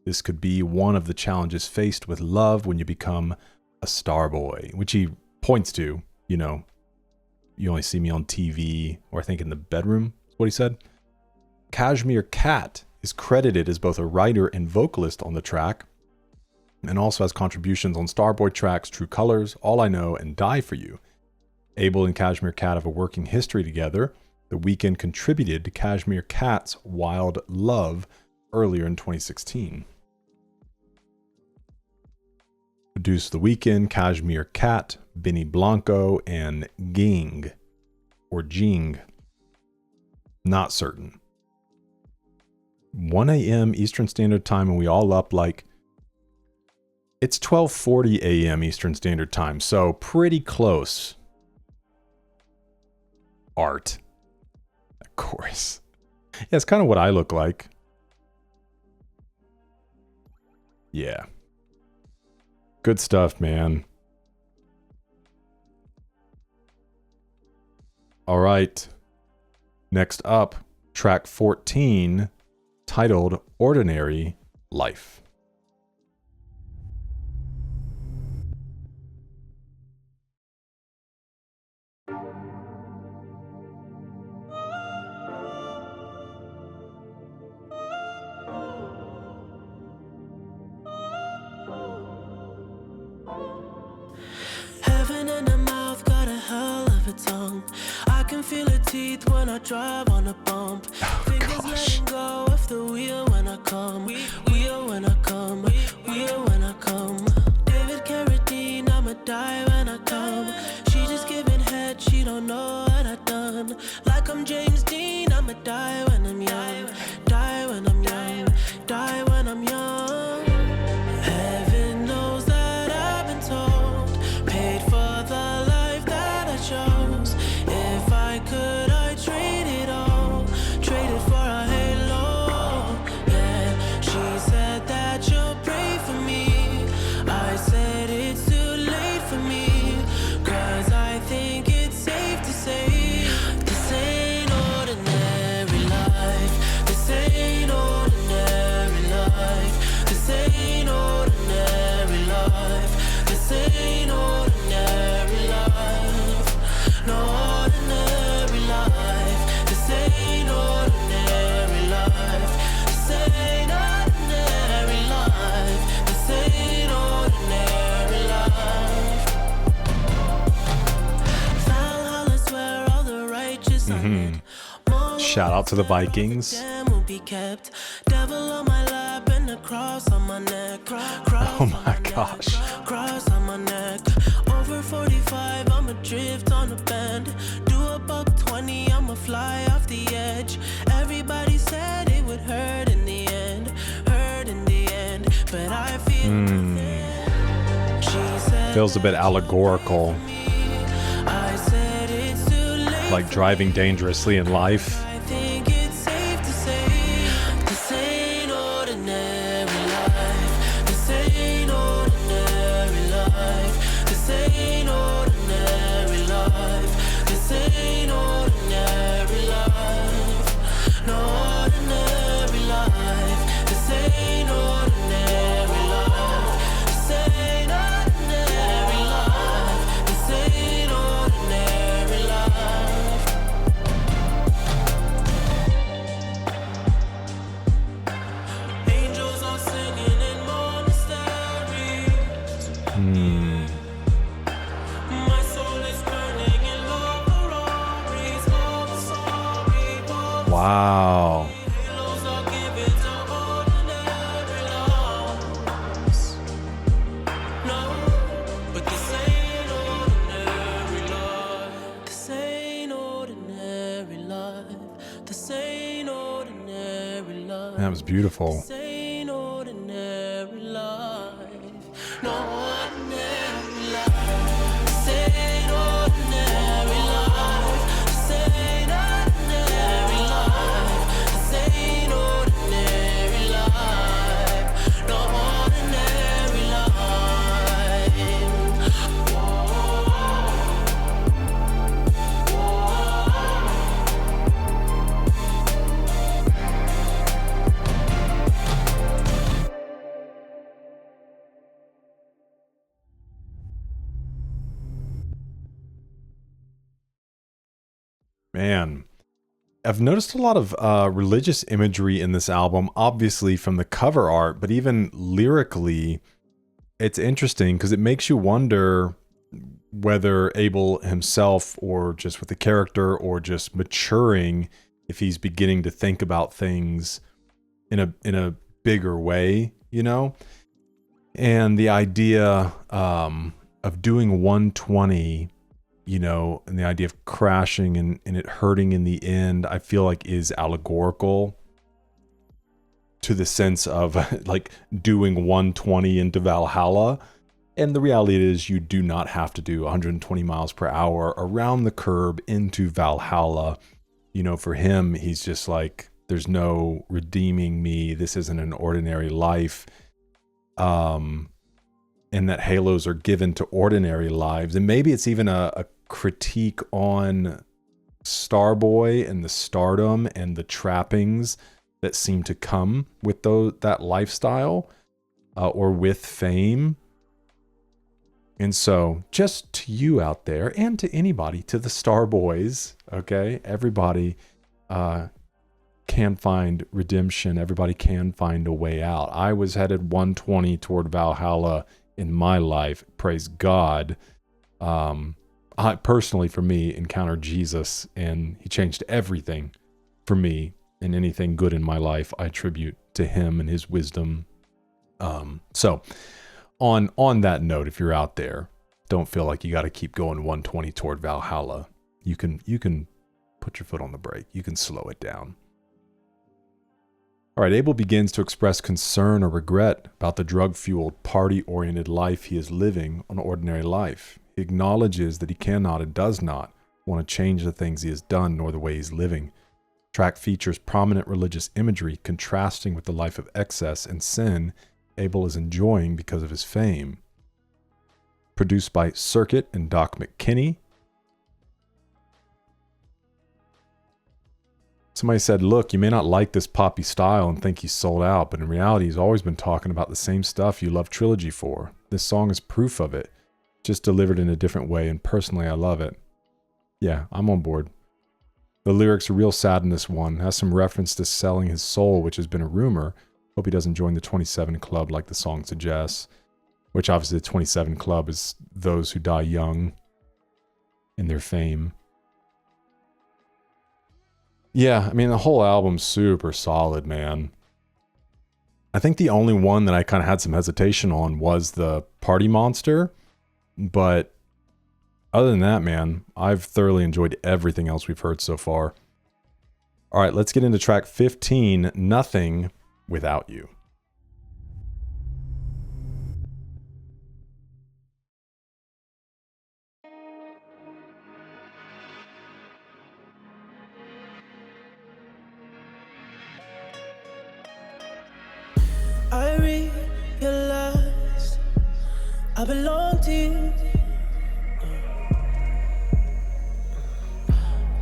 This could be one of the challenges faced with love when you become a starboy, which he points to, you know, you only see me on TV, or I think in the bedroom. What he said. Kashmir Cat is credited as both a writer and vocalist on the track, and also has contributions on Starboy tracks True Colors, All I Know, and Die For You. Abel and Kashmir Cat have a working history together. The Weeknd contributed to Kashmir Cat's Wild Love earlier in 2016. Produced The Weeknd, Kashmir Cat, Benny Blanco, and Ging, or Jing. Not certain. 1 a.m. Eastern Standard Time, and we all up like... It's 12:40 a.m. Eastern Standard Time, so pretty close. Art. Of course. Yeah, it's kind of what I look like. Yeah. Good stuff, man. All right. Next up, track 14, titled Ordinary Life. Heaven in the mouth, got a hell of a tongue. I can feel her teeth when I drive on a bump. Fingers letting go off the wheel when I come. Wheel when I come. Wheel when I come. David Carradine, I'ma die when I come. She just giving head, she don't know what I done. Like I'm James Dean, I'ma die when I'm young. Die when I'm young. Die when I'm young. Heaven knows that I've been told. Paid for the life that I chose. If I could, I'd trade it all. Trade it for a halo. Yeah, she said that she'll pray for me. I said it's too late for me. 'Cause I think it's safe to say this silent. Shout out to the Vikings. Damn will be kept. Devil on my lap and a cross on my neck. Oh my gosh. Cross on my neck. Over 45, I'ma drift on a bend. Do a $120, I'ma fly off the edge. Everybody said it would hurt in the end. Hurt in the end. But I feel nothing. She said Feels a bit allegorical, I said it's too late. like driving dangerously in life. I think it's safe to say this ain't ordinary life. This ain't ordinary life. This ain't ordinary life. This ain't ordinary life. No ordinary life. This ain't ordinary life. This ain't ordinary life. This ain't ordinary life. Angels are singing in monasteries. My soul is burning in love, Ferraris, love, sorry, love. Wow. Halos are given to ordinary lives. No, but this ain't ordinary life. This ain't ordinary life. This ain't ordinary life. That was beautiful. This ain't ordinary life. No ordinary life. This ain't ordinary life. This ain't ordinary life. This ain't ordinary life. No ordinary life. Man, I've noticed a lot of religious imagery in this album, obviously from the cover art, but even lyrically, it's interesting because it makes you wonder whether Abel himself, or just with the character, or just maturing, if he's beginning to think about things in a bigger way, you know? And the idea of doing 120, you know, and the idea of crashing and it hurting in the end, I feel like is allegorical to the sense of like doing 120 into Valhalla. And the reality is you do not have to do 120 miles per hour around the curb into Valhalla. You know, for him, he's just like, there's no redeeming me. This isn't an ordinary life. And that halos are given to ordinary lives. And maybe it's even a critique on Starboy and the stardom and the trappings that seem to come with that lifestyle or with fame. And so just to you out there, and to anybody, to the Starboys, okay, everybody can find redemption. Everybody can find a way out. I was headed 120 toward Valhalla in my life. Praise God. I personally, for me, encountered Jesus, and he changed everything for me, and anything good in my life I attribute to him and his wisdom. So on that note, if you're out there, don't feel like you got to keep going 120 toward Valhalla. You can put your foot on the brake. You can slow it down. All right, Abel begins to express concern or regret about the drug-fueled, party-oriented life he is living on ordinary life. He acknowledges that he cannot and does not want to change the things he has done nor the way he's living. The track features prominent religious imagery contrasting with the life of excess and sin Abel is enjoying because of his fame. Produced by Circuit and Doc McKinney. Somebody said, look, you may not like this poppy style and think he's sold out, but in reality he's always been talking about the same stuff you love Trilogy for. This song is proof of it, just delivered in a different way, and personally I love it. Yeah, I'm on board. The lyrics are real sad in this one. Has some reference to selling his soul, which has been a rumor. Hope he doesn't join the 27 Club like the song suggests. Which obviously the 27 Club is those who die young in their fame. Yeah, I mean, the whole album's super solid, man. I think the only one that I kind of had some hesitation on was the Party Monster, but other than that, man, I've thoroughly enjoyed everything else we've heard so far. All right, let's get into track 15, Nothing Without You. I realized I belong to you.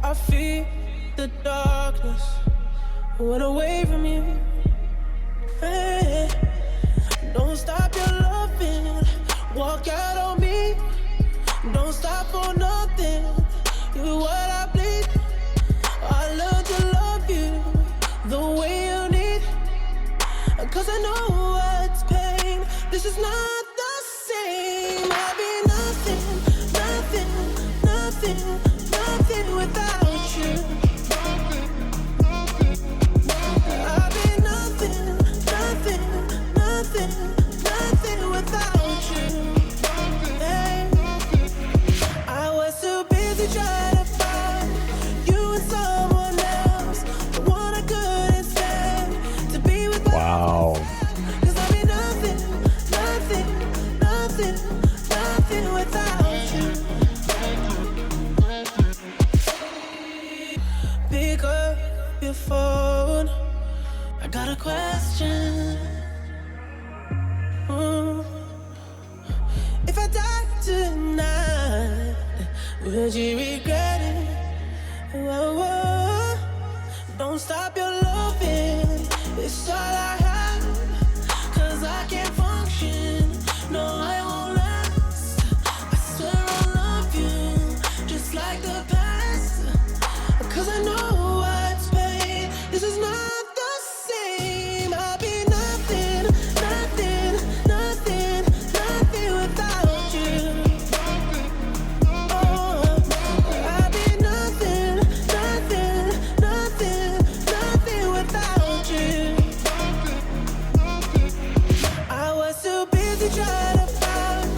I feel the darkness went away from you. Hey, don't stop your loving, walk out on me. Don't stop for nothing, you're what I bleed. I learned to love you the way you need. Cause I know what's pain. This is not the same. I'll be nothing, nothing, nothing, nothing without you. I'll be nothing, nothing, nothing, nothing without you. Hey. I was too busy trying to find you and someone else, the one I couldn't stand to be with. Wow. Cause I'll be nothing, nothing, nothing, nothing without you. Pick up your phone, I got a question. If I die tonight, would you regret it? Whoa, whoa. Don't stop your loving, it's all I have. Cause I can't function, no I won't last. I swear I'll love you, just like the past. Cause I know what's pain, this is not the same. I'll be nothing, nothing, nothing, nothing without you. Oh, I'll be nothing, nothing, nothing, nothing without you. I was too busy trying to find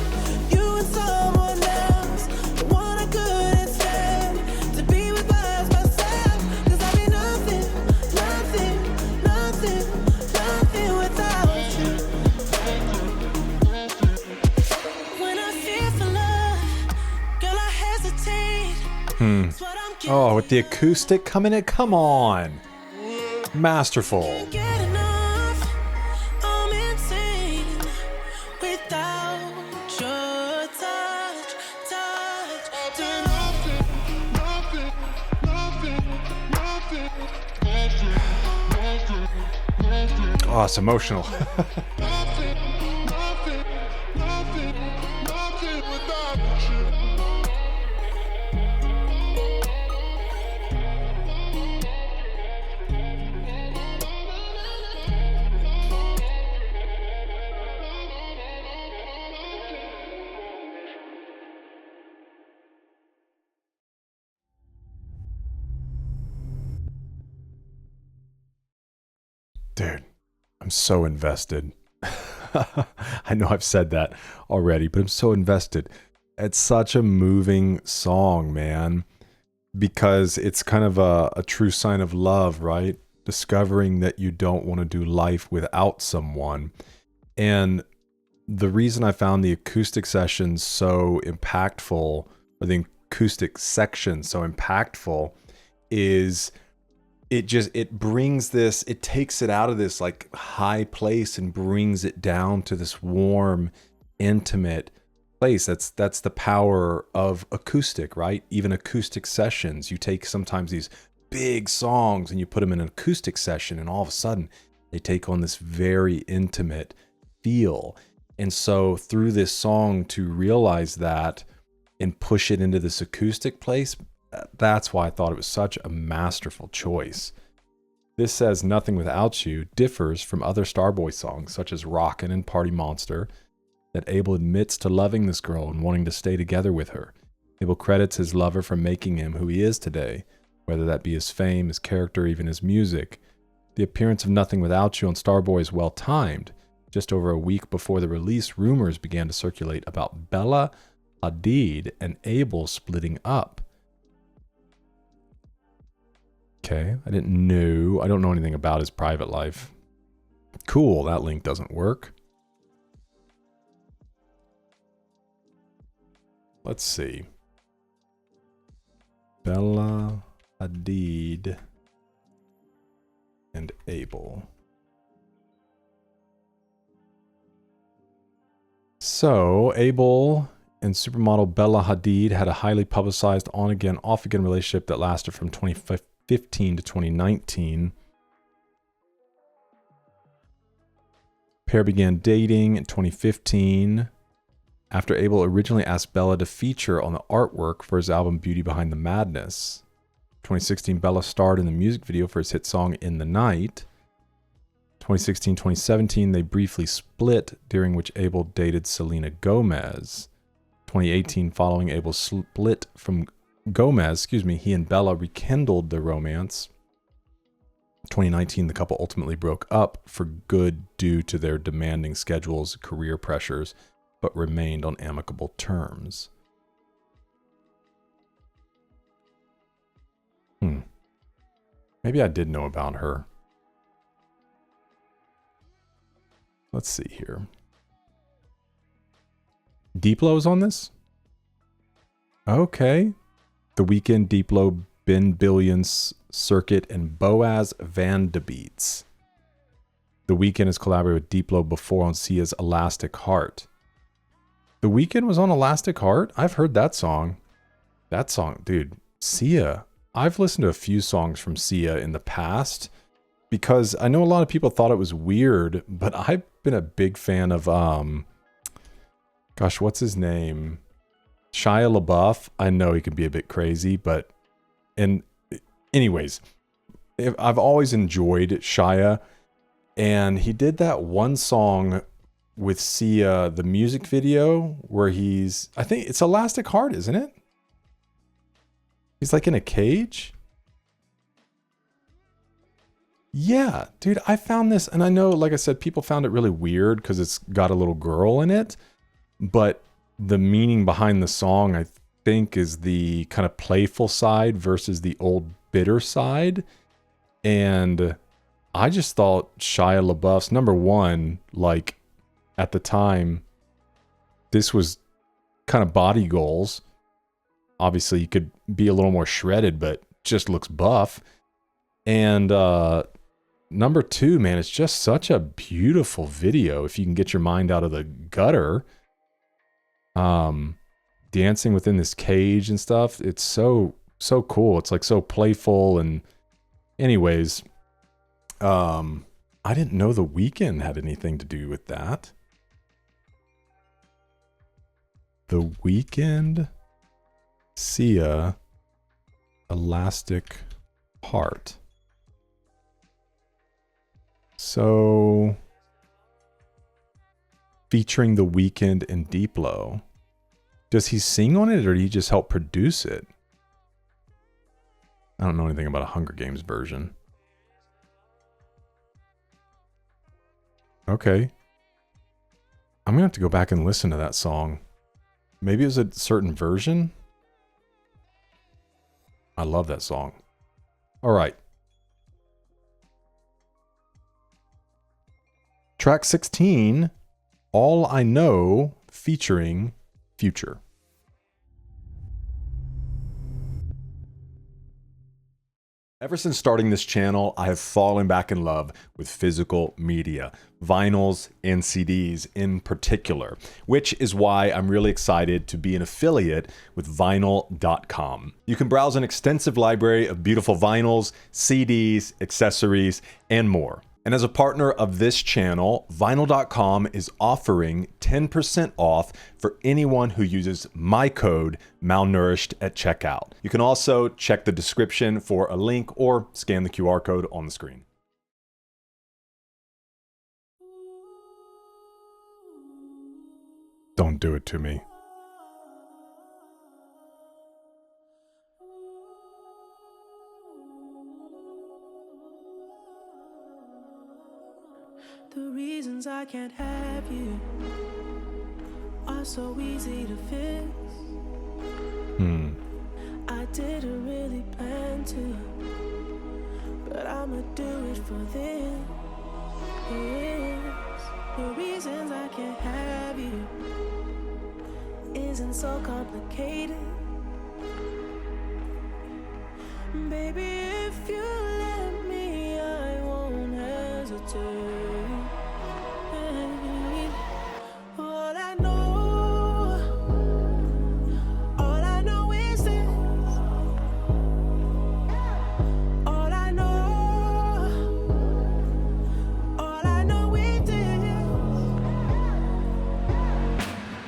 you and someone else, the one I couldn't stand to be with by myself. Cause I'll be nothing, nothing, nothing, nothing without you. When I fear for love, girl, I hesitate. It's what I'm Oh, with the acoustic coming in, come on. Masterful. Can't get enough. I'm insane without your touch, touch. Turn off. Oh, it's emotional. Dude, I'm so invested. I know I've said that already, but I'm so invested. It's such a moving song, man, because it's kind of a true sign of love, right? Discovering that you don't want to do life without someone. And the reason I found the acoustic sessions so impactful, or the acoustic section so impactful, is it brings this, it takes it out of this like high place and brings it down to this warm, intimate place. That's the power of acoustic, right? Even acoustic sessions, you take sometimes these big songs and you put them in an acoustic session, and all of a sudden they take on this very intimate feel. And so through this song, to realize that and push it into this acoustic place, that's why I thought it was such a masterful choice. This says Nothing Without You differs from other Starboy songs such as Rockin' and Party Monster, that Abel admits to loving this girl and wanting to stay together with her. Abel credits his lover for making him who he is today. whether that be his fame, his character, even his music. The appearance of Nothing Without You on Starboy is well timed. Just over a week before the release, rumors began to circulate about Bella Hadid and Abel splitting up. Okay, I don't know anything about his private life. Cool, that link doesn't work. Let's see. Bella Hadid and Abel. So, Abel and supermodel Bella Hadid had a highly publicized on-again, off-again relationship that lasted from 2015 to 2019. Pair began dating in 2015 after Abel originally asked Bella to feature on the artwork for his album Beauty Behind the Madness. 2016, Bella starred in the music video for his hit song In the Night. 2016-2017, they briefly split, during which Abel dated Selena Gomez. 2018, following Abel's split from Gomez, he and Bella rekindled their romance. 2019, the couple ultimately broke up for good due to their demanding schedules, career pressures, but remained on amicable terms. Maybe I did know about her. Let's see here. Diplo's on this? Okay. The Weeknd, Diplo, Ben Billions, Circuit, and Boaz Van de Beats. The Weeknd has collaborated with Diplo before on Sia's Elastic Heart. The Weeknd was on Elastic Heart? I've heard that song. That song, dude, Sia. I've listened to a few songs from Sia in the past because I know a lot of people thought it was weird, but I've been a big fan of, gosh, what's his name? Shia LaBeouf. I know he can be a bit crazy, but, and anyways, I've always enjoyed Shia, and he did that one song with Sia, the music video, where I think it's Elastic Heart, isn't it? He's like in a cage. Yeah, dude, I found this, and I know, like I said, people found it really weird because it's got a little girl in it, but the meaning behind the song, I think, is the kind of playful side versus the old bitter side. And I just thought Shia LaBeouf's, number one, like at the time, this was kind of body goals. Obviously, you could be a little more shredded, but just looks buff. And number two, man, it's just such a beautiful video if you can get your mind out of the gutter. Dancing within this cage and stuff. It's so cool. It's like so playful. And anyways, I didn't know The Weeknd had anything to do with that. The Weeknd, Sia, Elastic Heart. So, featuring The Weeknd and Diplo. Does he sing on it, or did he just help produce it? I don't know anything about a Hunger Games version. Okay. I'm going to have to go back and listen to that song. Maybe it was a certain version. I love that song. All right. Track 16, All I Know, featuring Future. Ever since starting this channel, I have fallen back in love with physical media, vinyls and CDs in particular, which is why I'm really excited to be an affiliate with vinyl.com. You can browse an extensive library of beautiful vinyls, CDs, accessories, and more. And as a partner of this channel, vinyl.com is offering 10% off for anyone who uses my code malnourished at checkout. You can also check the description for a link or scan the QR code on the screen. Don't do it to me. The reasons I can't have you are so easy to fix. I didn't really plan to, but I'ma do it for this. The reasons I can't have you isn't so complicated. Baby, if you let me, I won't hesitate. All I know is this. All I know is this.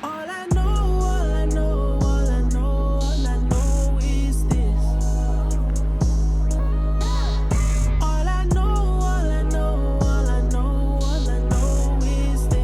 All I know is this. All I know is this.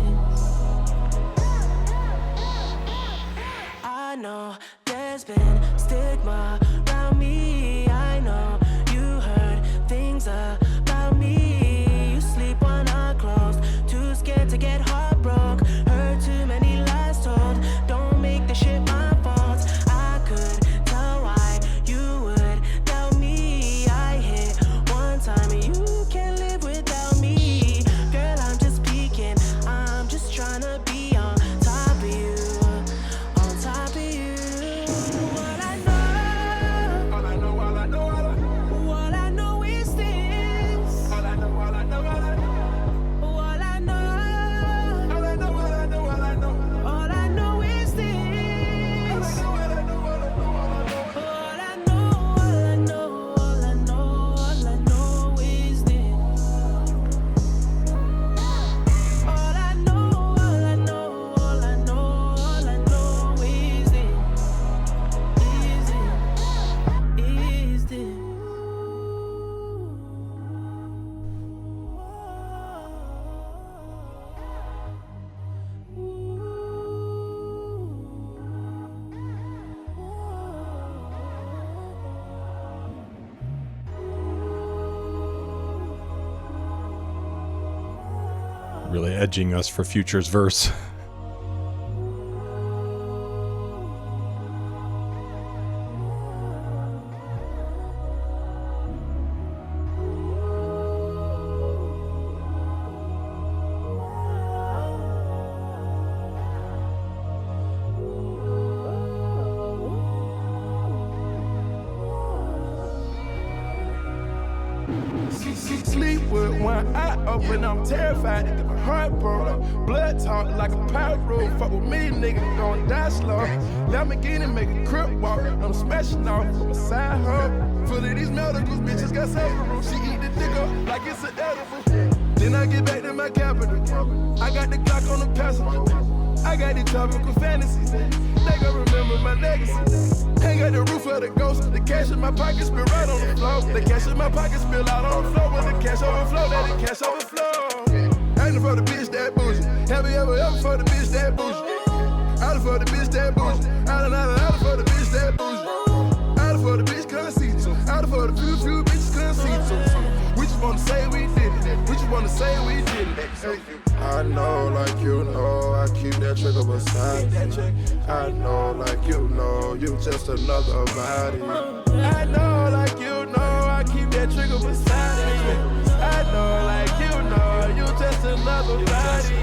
I know there's been stigma around me. I know you heard things about me. You sleep one eye closed, too scared to get heartbroken. Heard too many lies told. Don't make the shit my fault. I could tell why you would doubt me. I hit one time and you can't live without me. Girl, I'm just peeking. I'm just trying to be on top of you. On top of you. All I know is this. All I know is this. All I know is this. Is this. Really edging us for Future's verse. Sleep with one eye open, I'm terrified. My heart broke, blood talk like a pirate road. Fuck with me, nigga, gon' die slow. Lamborghini make a crip walk, I'm smashing off from a side hoe. Full of these medicals, bitches got saved. She eat the dick up like it's an edible. Then I get back to my capital. I got the Glock on the passenger. I got these topical fantasies. They gon' remember my legacy. Ain't got the roof of the ghost. The cash in my pocket spill right on the floor. The cash in my pocket spill out on the floor. When the cash overflow, let the cash overflow. Ain't for the bitch that bougie. Have you ever for the bitch that bougie? Out for the bitch that bougie. Out for the bitch that bougie. Out for the bitch couldn't see it. Out for the few bitches couldn't see it. We just wanna say we did it. We just wanna say we did it. Hey. I know, like you know, I keep that trigger beside me. I know, like you know, you just another body. I know, like you know, I keep that trigger beside me. I know, like you know, you just another body.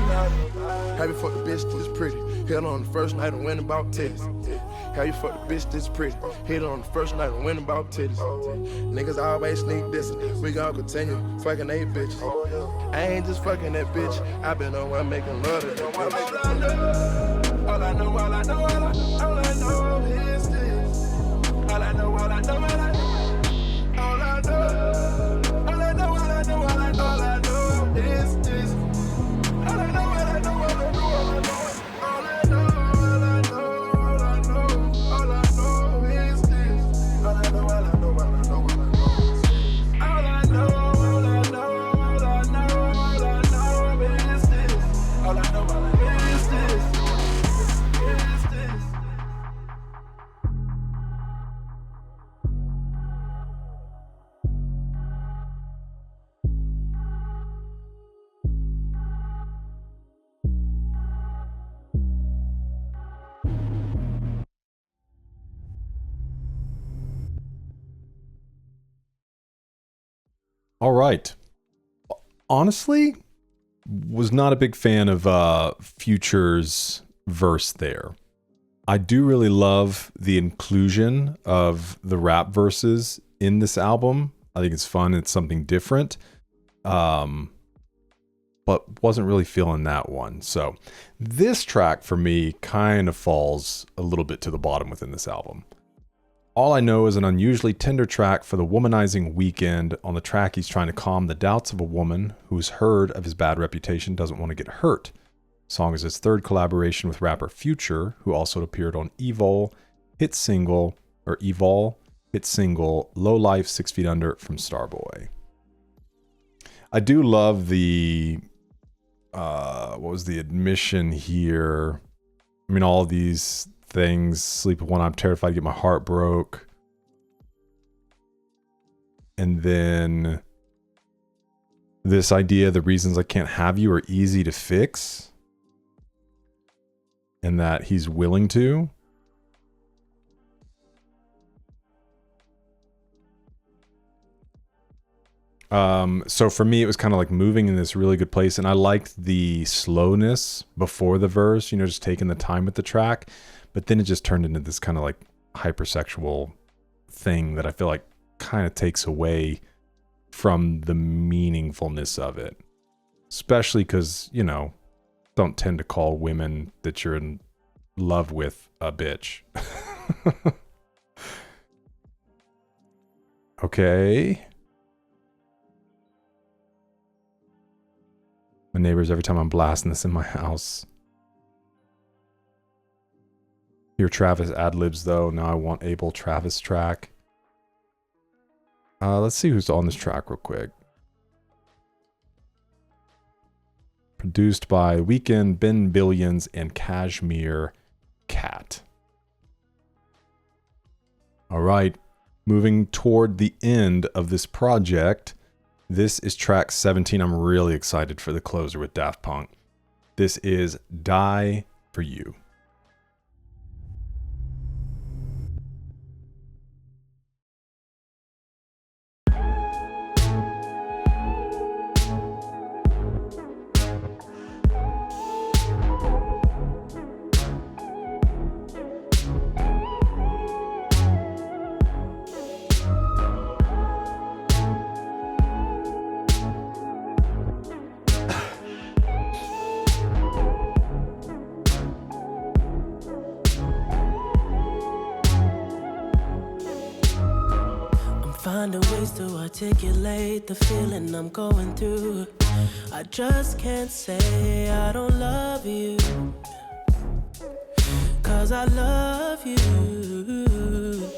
Have you fucked a bitch this pretty? Hit on the first night and went about titties. Have you fucked a bitch this pretty? Hit on the first night and went about titties. Niggas always sneak this. We gon' continue fucking 8 bitches. I ain't just fucking that bitch. I been on one making love to that bitch. All I know is this. All I know is this. All right. Honestly, was not a big fan of Future's verse there. I do really love the inclusion of the rap verses in this album. I think it's fun. It's something different. But wasn't really feeling that one. So this track for me kind of falls a little bit to the bottom within this album. All I Know is an unusually tender track for the womanizing Weeknd. On the track, he's trying to calm the doubts of a woman who's heard of his bad reputation, doesn't want to get hurt. The song is his third collaboration with rapper Future, who also appeared on Evol hit single Low Life 6 Feet Under from Starboy. I do love the, what was the admission here? I mean, all these things, sleep with one, I'm terrified to get my heart broke. And then this idea, the reasons I can't have you are easy to fix. And that he's willing to. So for me, it was kind of like moving in this really good place. And I liked the slowness before the verse, you know, just taking the time with the track. But then it just turned into this kind of like hypersexual thing that I feel like kind of takes away from the meaningfulness of it. Especially because, you know, don't tend to call women that you're in love with a bitch. Okay. My neighbors, every time I'm blasting this in my house. Hear Travis ad-libs though. Now I want Abel Travis track. Let's see who's on this track real quick. Produced by Weeknd, Ben Billions, and Kashmir Cat. All right, moving toward the end of this project. This is track 17. I'm really excited for the closer with Daft Punk. This is Die For You. Finding ways to articulate the feeling I'm going through. I just can't say I don't love you, 'cause I love you.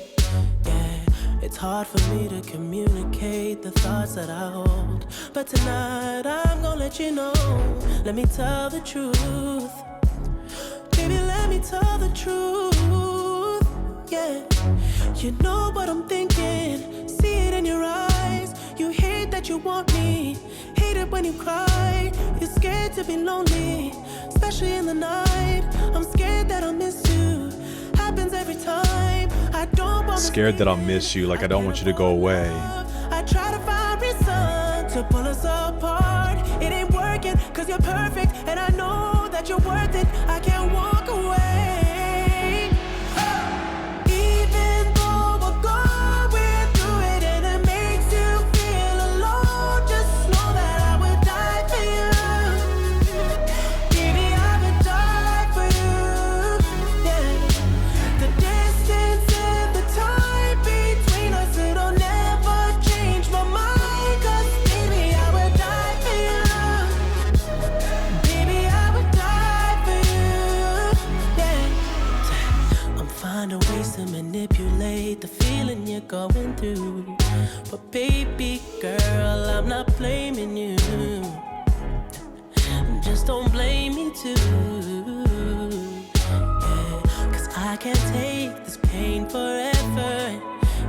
Yeah, it's hard for me to communicate the thoughts that I hold, but tonight I'm gonna let you know. Let me tell the truth. Baby, let me tell the truth. Yeah, you know what I'm thinking. See it in your eyes. You hate that you want me. Hate it when you cry. You're scared to be lonely, especially in the night. I'm scared that I'll miss you. Happens every time. I don't want Scared that I'll miss you, like I don't want you to go away. I try to find reason to pull us apart. It ain't working, 'cause you're perfect, and I know that you're worth it. I can't walk away. Manipulate the feeling you're going through, but baby girl, I'm not blaming you. Just don't blame me too. Yeah, 'cause I can't take this pain forever,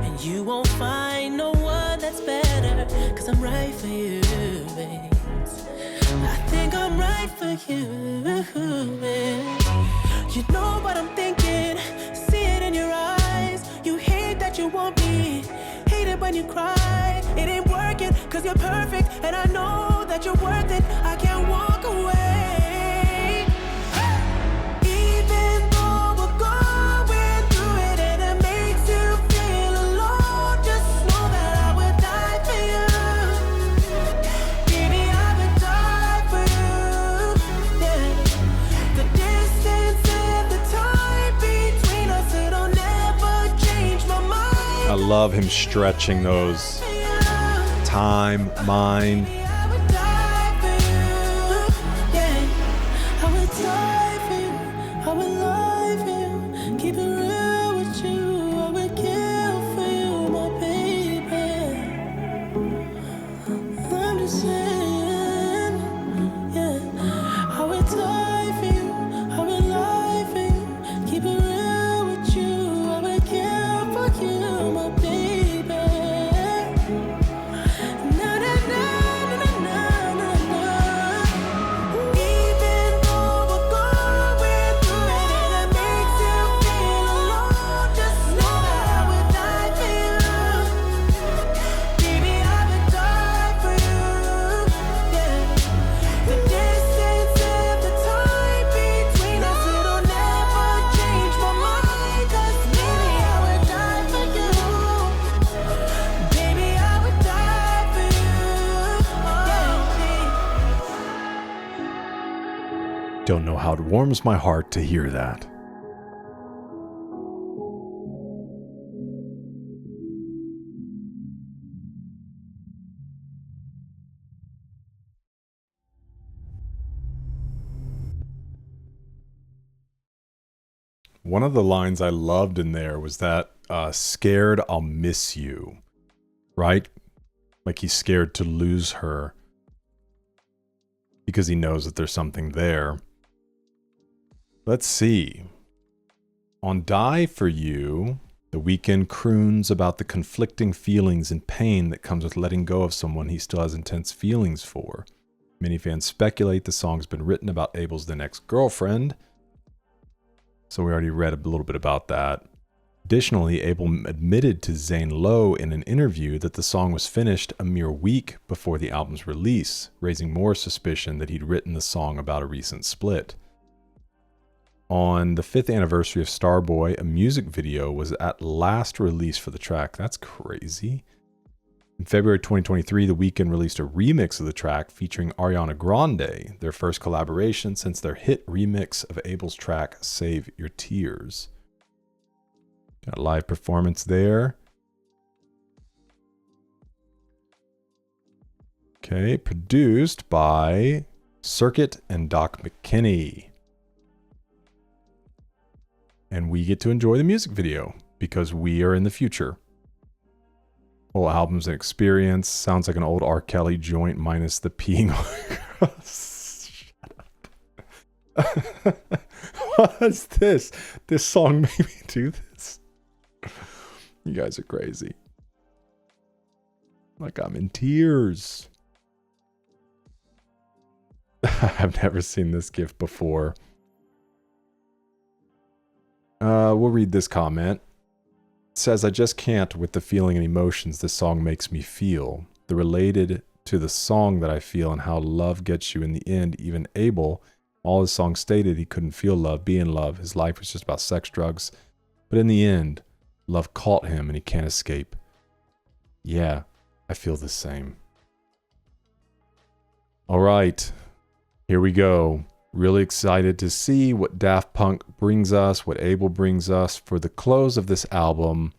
and you won't find no one that's better, 'cause I'm right for you, babe. I think I'm right for you, babe. You know what I'm thinking. See it in your eyes. You hate that you want me. Hate it when you cry. It ain't working, 'cause 'cause you're perfect, and I know that you're worth it. I can't walk away. Even though we're going through it and it makes you feel alone, just know that I would die for you. Baby, I would die for you. Yeah. The distance and the time between us, it'll never change my mind. I love him stretching those time, mind. I would die for you. Yeah. I would die for you. I would lie for you. Keep it real with you. I would kill for you, my baby. I'm just saying, yeah. I would die for you. I would lie for you. Keep it real with you. I would kill for you, my baby. Na na na na na na na. Even though we're going through it and it makes you feel alone, just know that I would die for you. Baby, I would die for you. Yeah. The distance and the time between us, it'll never change my mind. 'Cause baby, I would die for you. Baby, I would die for you. Don't know how it warms my heart to hear that. One of the lines I loved in there was that scared I'll miss you, right? Like he's scared to lose her because he knows that there's something there. Let's see. On Die For You, The Weeknd croons about the conflicting feelings and pain that comes with letting go of someone he still has intense feelings for. Many fans speculate the song's been written about Abel's then ex-girlfriend. So we already read a little bit about that. Additionally, Abel admitted to Zane Lowe in an interview that the song was finished a mere week before the album's release, raising more suspicion that he'd written the song about a recent split. On the 5th anniversary of Starboy, a music video was at last released for the track. That's crazy. In February 2023, The Weeknd released a remix of the track featuring Ariana Grande, their first collaboration since their hit remix of Abel's track, Save Your Tears. Got a live performance there. Okay, produced by Circuit and Doc McKinney. And we get to enjoy the music video because we are in the future. Whole album's an experience. Sounds like an old R. Kelly joint minus the peeing across. Shut up. What is this? This song made me do this. You guys are crazy. Like I'm in tears. I've never seen this GIF before. We'll read this comment. It says, I just can't with the feeling and emotions this song makes me feel. They're related to the song that I feel and how love gets you in the end. Even Abel, all his songs stated he couldn't feel love, be in love. His life was just about sex, drugs. But in the end, love caught him and he can't escape. Yeah, I feel the same. All right, here we go. Really excited to see what Daft Punk brings us, what Abel brings us for the close of this album.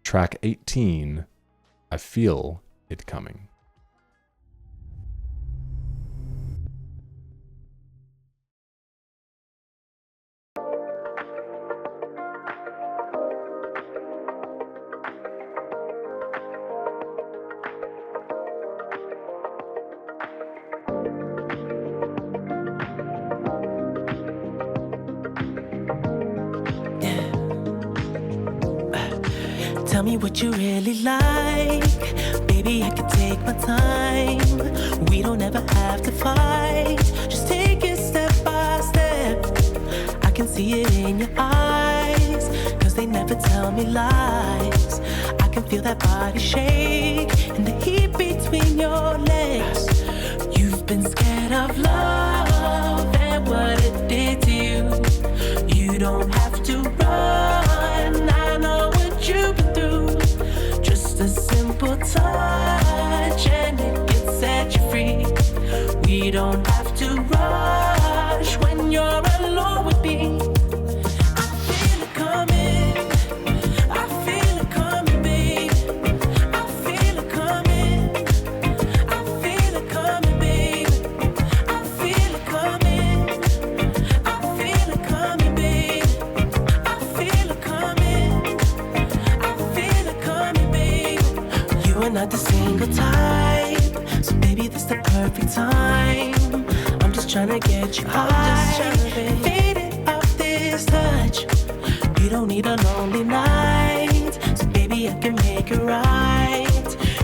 Track 18, I Feel It Coming. Tell me what you really like. Baby, I can take my time. We don't ever have to fight. Just take it step by step. I can see it in your eyes, 'cause they never tell me lies. I can feel that body shake and the heat between your your legs. You've been scared of love and what it did to you. You don't have to run, I know what you've been through. Just a simple touch and it can set you free. We don't have to rush when you're alone with me. I feel it coming, I feel it coming, babe. I feel it coming, I feel it coming, babe. I feel it coming, I feel it coming, babe. I feel it coming, I feel it coming, babe. You are not the single type, so baby, this the perfect time. I'm just trying to get you high, faded off this touch. You don't need a lonely night, so baby, I can make it right.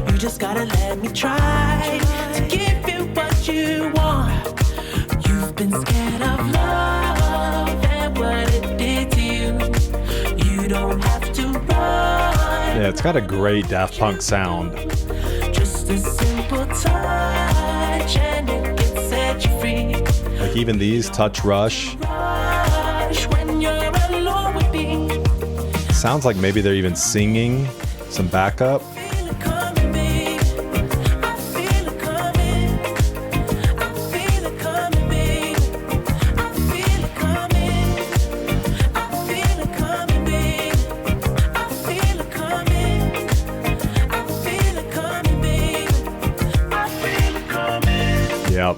You just gotta let me try to give you what you want. You've been scared of love and what it did to you. You don't have to run. Yeah, it's got a great Daft Punk sound. Just a simple touch and it can set you free. Like even these, Touch Rush. Rush when you're alone with me. Sounds like maybe they're even singing some backup. Feel it coming, babe. I feel it coming. I feel it coming, babe. I feel it coming. I feel it coming, babe. I feel it coming. I feel it coming, babe. I feel it coming. Yep.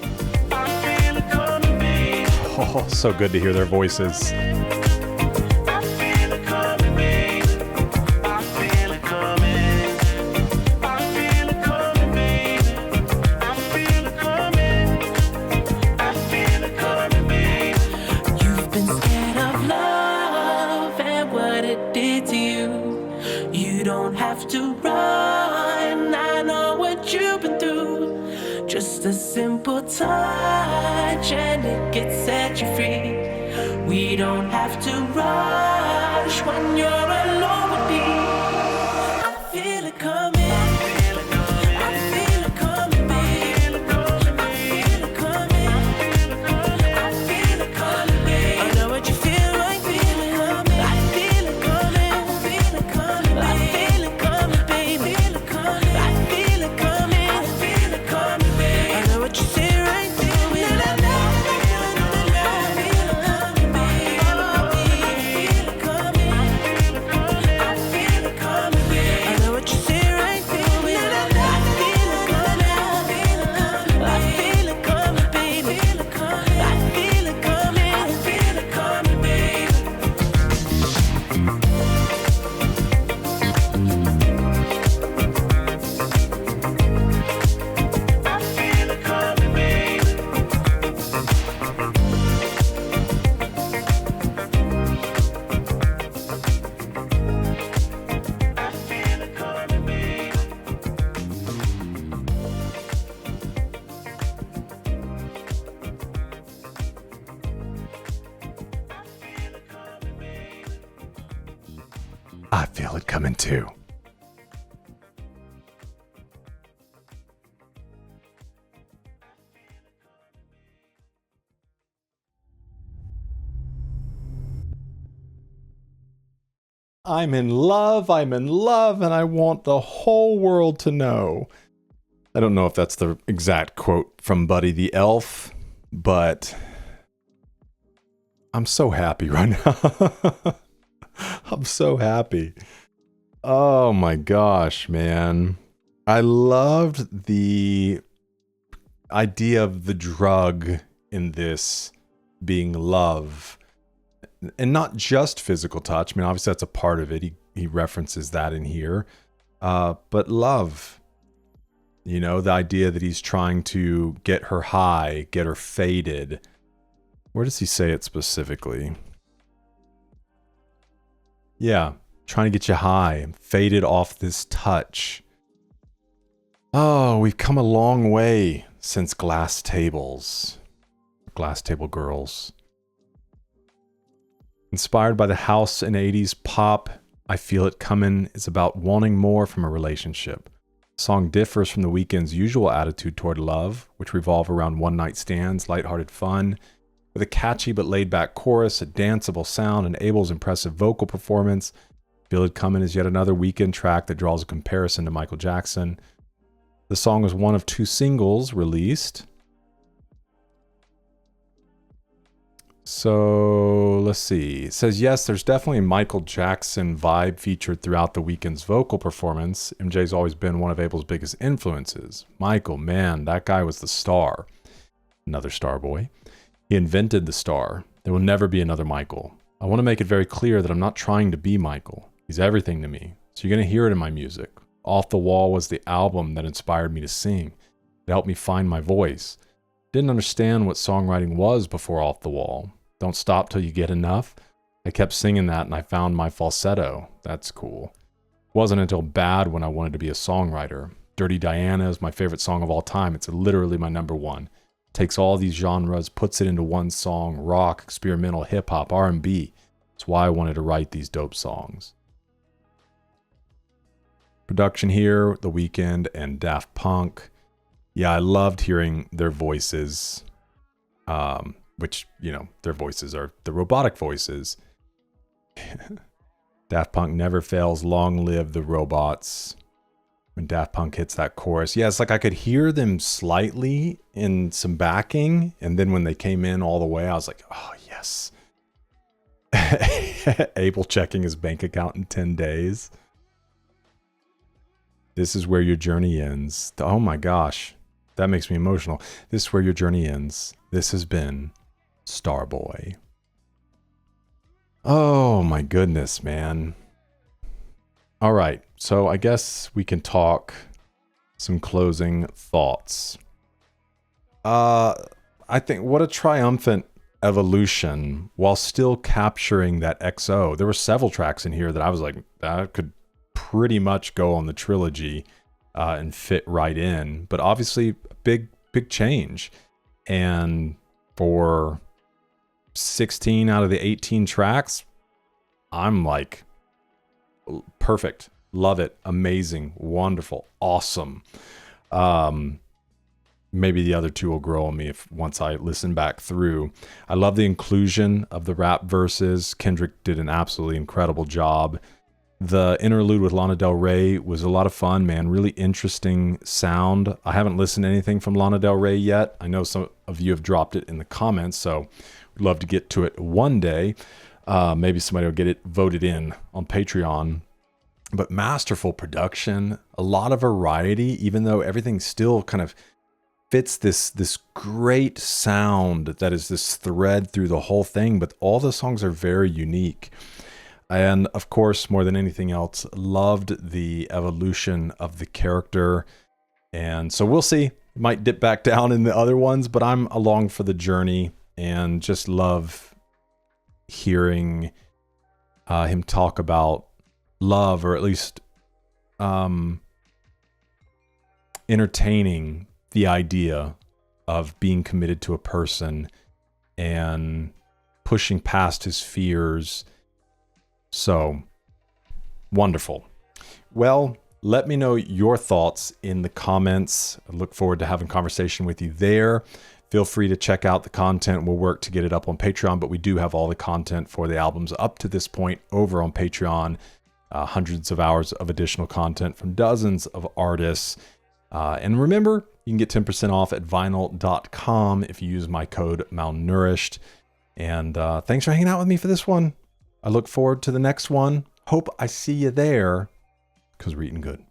I feel it coming, babe. Oh, so good to hear their voices. I feel it coming, babe. I feel it coming. I feel it coming, babe. I feel it coming. I feel it coming, babe. You've been scared of love and what it did to you. You don't have to run, I know what you've been through. Just a simple touch and it can set you free. We don't have to rush when you're alone with me. I feel it coming. I feel it coming, babe. I feel it coming. I feel it coming, babe. I know what you feel like. Feel it coming. I feel it coming. I feel it coming, babe. I feel it coming, babe. I feel it coming. I feel it coming. I feel it coming, babe. I know what you say right there. I feel it coming too. I'm in love, and I want the whole world to know. I don't know if that's the exact quote from Buddy the Elf, but I'm so happy right now. I'm so happy. Oh my gosh, man. I loved the idea of the drug in this being love. And not just physical touch. I mean, obviously that's a part of it. He references that in here. But love. You know, the idea that he's trying to get her high, get her faded. Where does he say it specifically? Yeah, trying to get you high, faded off this touch. Oh, we've come a long way since Glass Tables. Glass Table Girls. Inspired by the house and 80s pop, I Feel It Coming is about wanting more from a relationship. The song differs from The Weeknd's usual attitude toward love, which revolve around one-night stands, lighthearted fun, with a catchy but laid-back chorus, a danceable sound, and Abel's impressive vocal performance. Feel It Comin' is yet another Weeknd track that draws a comparison to Michael Jackson. The song was one of 2 singles released. So let's see. It says, yes, there's definitely a Michael Jackson vibe featured throughout The Weeknd's vocal performance. MJ's always been one of Abel's biggest influences. Michael, man, that guy was the star. Another Starboy. He invented the star. There will never be another Michael. I want to make it very clear that I'm not trying to be Michael. He's everything to me. So you're going to hear it in my music. Off the Wall was the album that inspired me to sing. It helped me find my voice. Didn't understand what songwriting was before Off the Wall. Don't stop till you get enough. I kept singing that and I found my falsetto. That's cool. It wasn't until Bad when I wanted to be a songwriter. Dirty Diana is my favorite song of all time. It's literally my number one. Takes all these genres, puts it into one song: rock, experimental, hip-hop, R&B. That's why I wanted to write these dope songs. Production here, The Weeknd and Daft Punk. Yeah, I loved hearing their voices, which, you know, their voices are the robotic voices. Daft Punk never fails. Long live the robots. When Daft Punk hits that chorus. Yeah, it's like I could hear them slightly in some backing. And then when they came in all the way, I was like, oh, yes. Abel checking his bank account in 10 days. This is where your journey ends. Oh my gosh. That makes me emotional. This is where your journey ends. This has been Starboy. Oh my goodness, man. All right. So I guess we can talk some closing thoughts. I think what a triumphant evolution while still capturing that XO. There were several tracks in here that I was like, that could pretty much go on the trilogy and fit right in. But obviously, big change. And for 16 out of the 18 tracks, I'm like, perfect. Love it. Amazing. Wonderful. Awesome. Maybe the other two will grow on me once I listen back through. I love the inclusion of the rap verses. Kendrick did an absolutely incredible job. The interlude with Lana Del Rey was a lot of fun, man. Really interesting sound. I haven't listened to anything from Lana Del Rey yet. I know some of you have dropped it in the comments, so we'd love to get to it one day. Maybe somebody will get it voted in on Patreon. But masterful production, a lot of variety, even though everything still kind of fits this great sound that is this thread through the whole thing. But all the songs are very unique. And of course, more than anything else, loved the evolution of the character. And so we'll see. Might dip back down in the other ones, but I'm along for the journey and just love hearing him talk about love, or at least entertaining the idea of being committed to a person and pushing past his fears. So wonderful. Well, let me know your thoughts in the comments. I look forward to having a conversation with you there. Feel free to check out the content. We'll work to get it up on Patreon, but we do have all the content for the albums up to this point over on Patreon. Hundreds of hours of additional content from dozens of artists. And remember, you can get 10% off at vinyl.com if you use my code malnourished. And thanks for hanging out with me for this one. I look forward to the next one. Hope I see you there, because we're eating good.